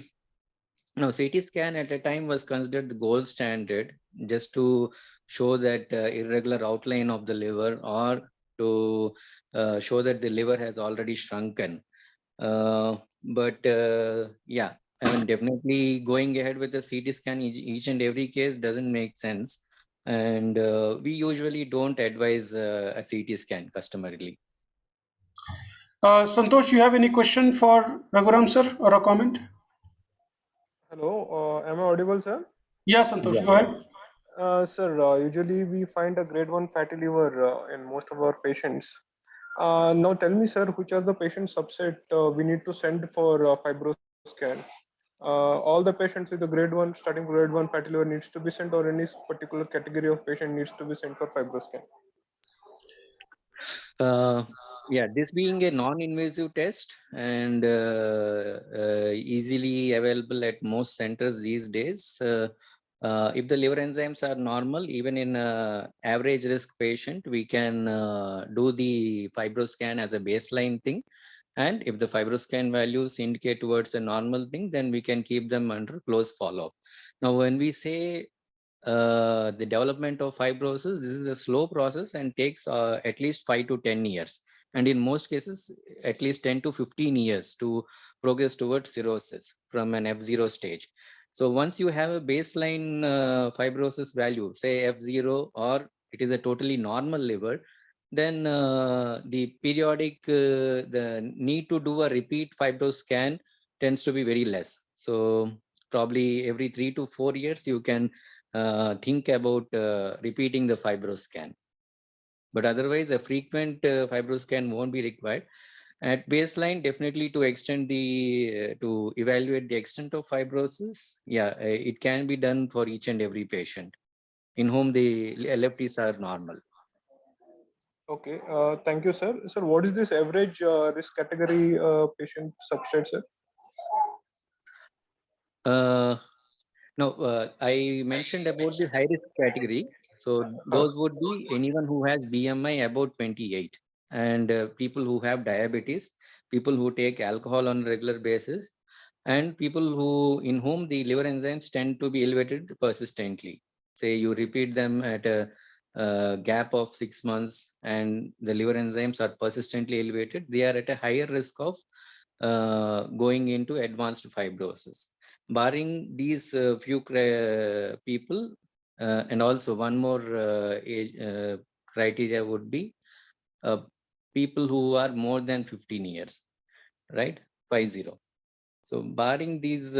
CT scan at a time was considered the gold standard, just to show that irregular outline of the liver, or to show that the liver has already shrunken. But yeah, I mean, definitely going ahead with the CT scan each and every case doesn't make sense. And we usually don't advise a CT scan customarily. Santosh, you have any question for Raghuram sir or a comment? Hello, am I audible, sir? Yeah, Santosh, Yeah. go ahead. Sir, usually we find a grade 1 fatty liver in most of our patients. Now tell me, sir, which are the patient subset we need to send for fibroscan? All the patients with the grade 1, starting grade 1 fatty liver needs to be sent, or any particular category of patient needs to be sent for fibroscan? Yeah, this being a non-invasive test and easily available at most centers these days, if the liver enzymes are normal, even in average risk patient, we can do the fibroscan as a baseline thing. And if the fibroscan values indicate towards a normal thing, then we can keep them under close follow-up. Now, when we say the development of fibrosis, this is a slow process and takes at least 5 to 10 years. And in most cases, at least 10 to 15 years to progress towards cirrhosis from an F0 stage. So once you have a baseline fibrosis value, say F0, or it is a totally normal liver, then the periodic, the need to do a repeat fibro scan tends to be very less. So probably every 3 to 4 years, you can think about repeating the fibroscan. But otherwise, a frequent fibroscan won't be required. At baseline, definitely to extend the, to evaluate the extent of fibrosis, yeah, it can be done for each and every patient in whom the LFTs are normal. Okay, thank you, sir. Sir, what is this average risk category patient subset, sir? No, I mentioned about the high risk category. So those would be anyone who has BMI about 28, and people who have diabetes, people who take alcohol on a regular basis, and people who, in whom the liver enzymes tend to be elevated persistently. Say you repeat them at a gap of 6 months and the liver enzymes are persistently elevated, they are at a higher risk of going into advanced fibrosis. Barring these few people, and also one more age criteria would be people who are more than 15 years, right? 50. So barring these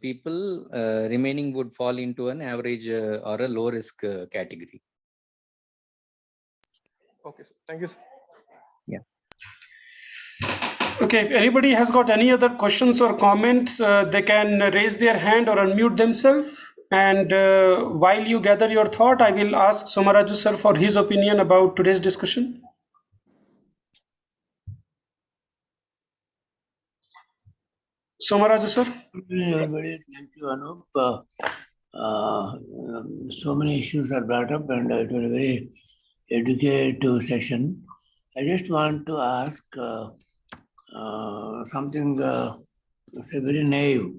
people, remaining would fall into an average or a low risk category. Okay, sir. Thank you, sir. Yeah. Okay, if anybody has got any other questions or comments, they can raise their hand or unmute themselves. And while you gather your thought, I will ask Somaraju sir for his opinion about today's discussion. Somaraju sir. Everybody, thank you, Anup. So many issues are brought up, and it was a very educative session. I just want to ask something say very naive.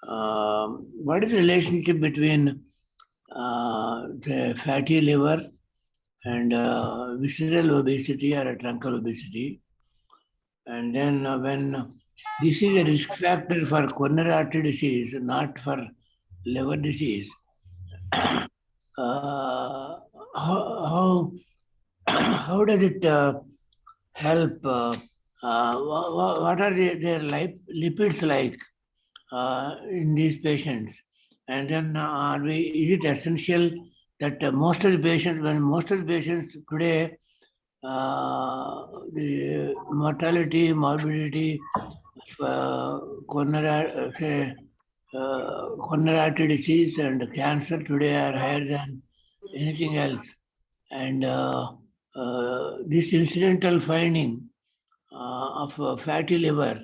What is the relationship between the fatty liver and visceral obesity or a truncal obesity? And then when this is a risk factor for coronary artery disease, not for liver disease, how how does it help? What are their lipids like in these patients? And then is it essential that most of the patients, when most of the patients today, the mortality, morbidity of coronary artery disease and cancer today are higher than anything else. And this incidental finding of fatty liver,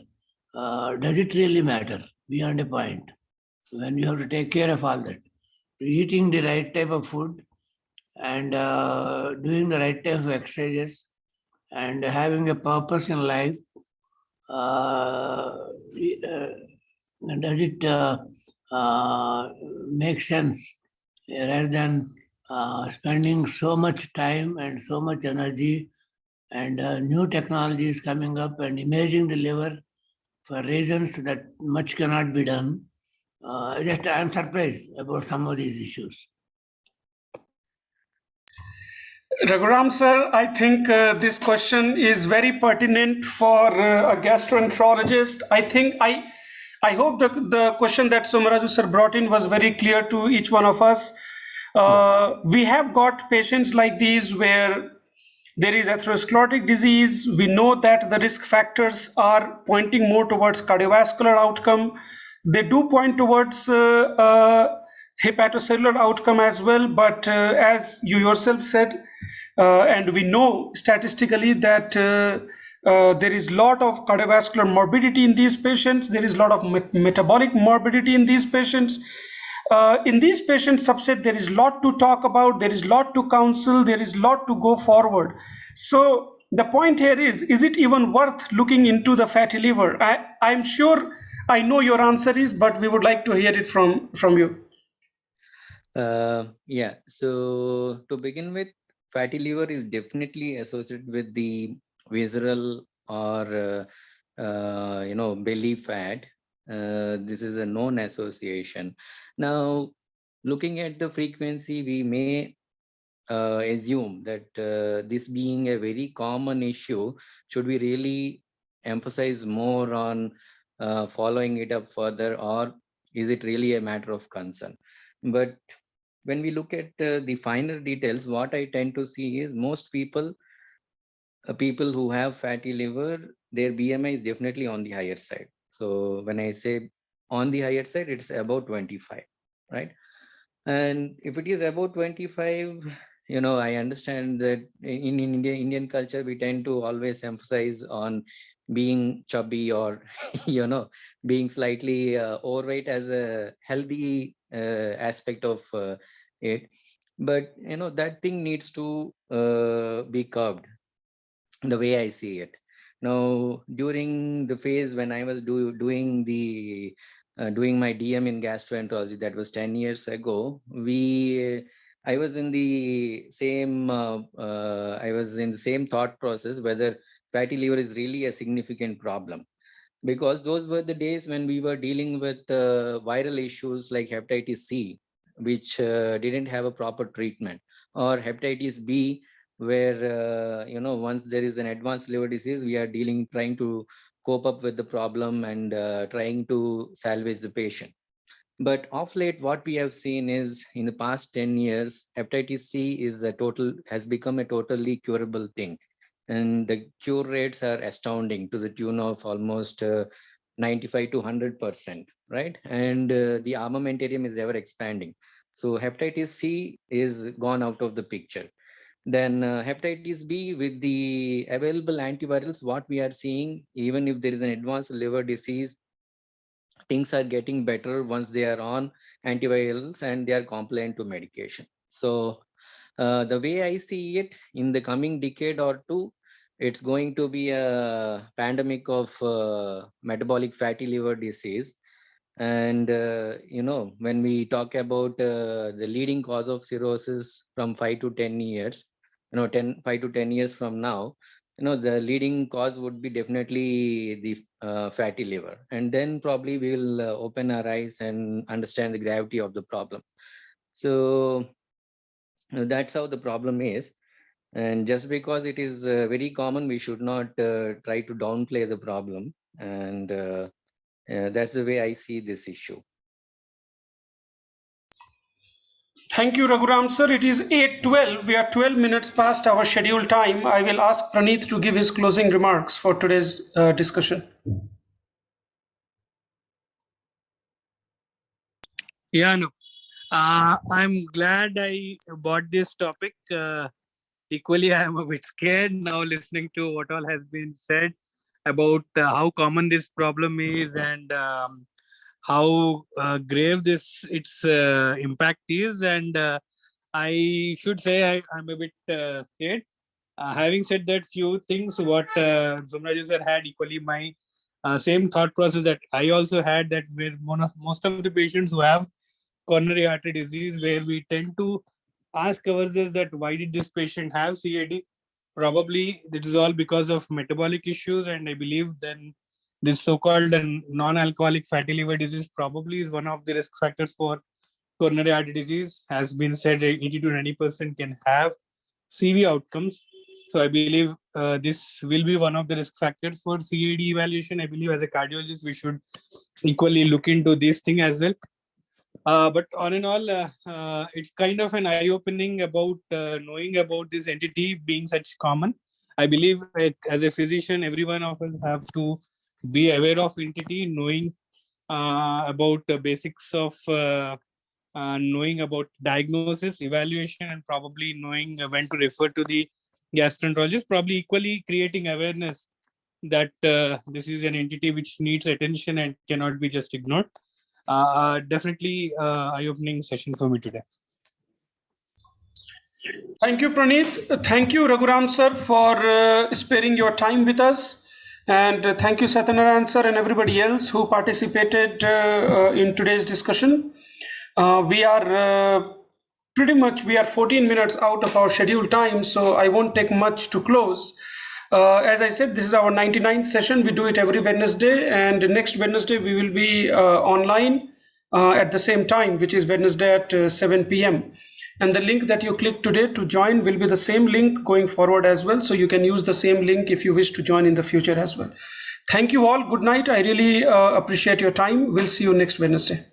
does it really matter beyond a point when you have to take care of all that? Eating the right type of food and doing the right type of exercises and having a purpose in life, does it make sense rather than spending so much time and so much energy and new technologies coming up and imaging the liver for reasons that much cannot be done? I'm surprised about some of these issues. Raghuram sir, I think this question is very pertinent for a gastroenterologist. I hope the question that Somaraju sir brought in was very clear to each one of us. We have got patients like these where there is atherosclerotic disease. We know that the risk factors are pointing more towards cardiovascular outcome. They do point towards hepatocellular outcome as well, but as you yourself said, and we know statistically that there is a lot of cardiovascular morbidity in these patients. There is a lot of metabolic morbidity in these patients. In these patient subset, there is a lot to talk about, there is a lot to counsel, there is a lot to go forward. So the point here is it even worth looking into the fatty liver? I'm sure I know your answer is, but we would like to hear it from you. Yeah, so to begin with, fatty liver is definitely associated with the visceral or belly fat. This is a known association. Now, looking at the frequency, we may assume that this being a very common issue, should we really emphasize more on following it up further, or is it really a matter of concern? But when we look at the finer details, what I tend to see is most people who have fatty liver, their BMI is definitely on the higher side. So when I say on the higher side, it's about 25, right? And if it is about 25, I understand that in Indian culture, we tend to always emphasize on being chubby or, being slightly overweight as a healthy aspect of it. But, that thing needs to be curbed the way I see it. Now, during the phase when I was doing my DM in gastroenterology, that was 10 years ago, I was in the same thought process whether fatty liver is really a significant problem, because those were the days when we were dealing with viral issues like hepatitis C, which didn't have a proper treatment, or hepatitis B, where once there is an advanced liver disease, we are trying to cope up with the problem and trying to salvage the patient. But of late, what we have seen is in the past 10 years, hepatitis C has become a totally curable thing. And the cure rates are astounding to the tune of almost 95 to 100%, right? And the armamentarium is ever expanding. So hepatitis C is gone out of the picture. Then hepatitis B, with the available antivirals, what we are seeing, even if there is an advanced liver disease, things are getting better once they are on antivirals and they are compliant to medication. So the way I see it, in the coming decade or two, it's going to be a pandemic of metabolic fatty liver disease. And when we talk about the leading cause of cirrhosis from 5 to 10 years, 5 to 10 years from now, the leading cause would be definitely the fatty liver. And then probably we will open our eyes and understand the gravity of the problem. So that's how the problem is. And just because it is very common, we should not try to downplay the problem. And that's the way I see this issue. Thank you, Raghuram sir. It is 8:12. We are 12 minutes past our scheduled time. I will ask Praneeth to give his closing remarks for today's discussion. Yeah, no. I'm glad I bought this topic. Equally, I am a bit scared now listening to what all has been said about how common this problem is and how grave its impact is. And I should say I'm a bit scared. Having said that, few things what Zumraju sir had equally my same thought process that I also had, that where most of the patients who have coronary artery disease, where we tend to ask ourselves that why did this patient have CAD? Probably it is all because of metabolic issues, and I believe then this so-called non-alcoholic fatty liver disease probably is one of the risk factors for coronary artery disease. Has been said 80 to 90% can have CV outcomes. So I believe this will be one of the risk factors for CAD evaluation. I believe as a cardiologist, we should equally look into this thing as well. But on and all, it's kind of an eye-opening about knowing about this entity being such common. I believe as a physician, every one of us have to be aware of entity, knowing about the basics of knowing about diagnosis, evaluation, and probably knowing when to refer to the gastroenterologist, probably equally creating awareness that this is an entity which needs attention and cannot be just ignored. Definitely eye-opening session for me today. Thank you, Praneeth. Thank you, Raghuram sir, for sparing your time with us. And thank you, Satyanarayan sir, and everybody else who participated in today's discussion. We are pretty much we are 14 minutes out of our scheduled time, so I won't take much to close. As I said, this is our 99th session. We do it every Wednesday, and next Wednesday we will be online at the same time, which is Wednesday at 7 p.m. And the link that you click today to join will be the same link going forward as well. So you can use the same link if you wish to join in the future as well. Thank you all. Good night. I really appreciate your time. We'll see you next Wednesday.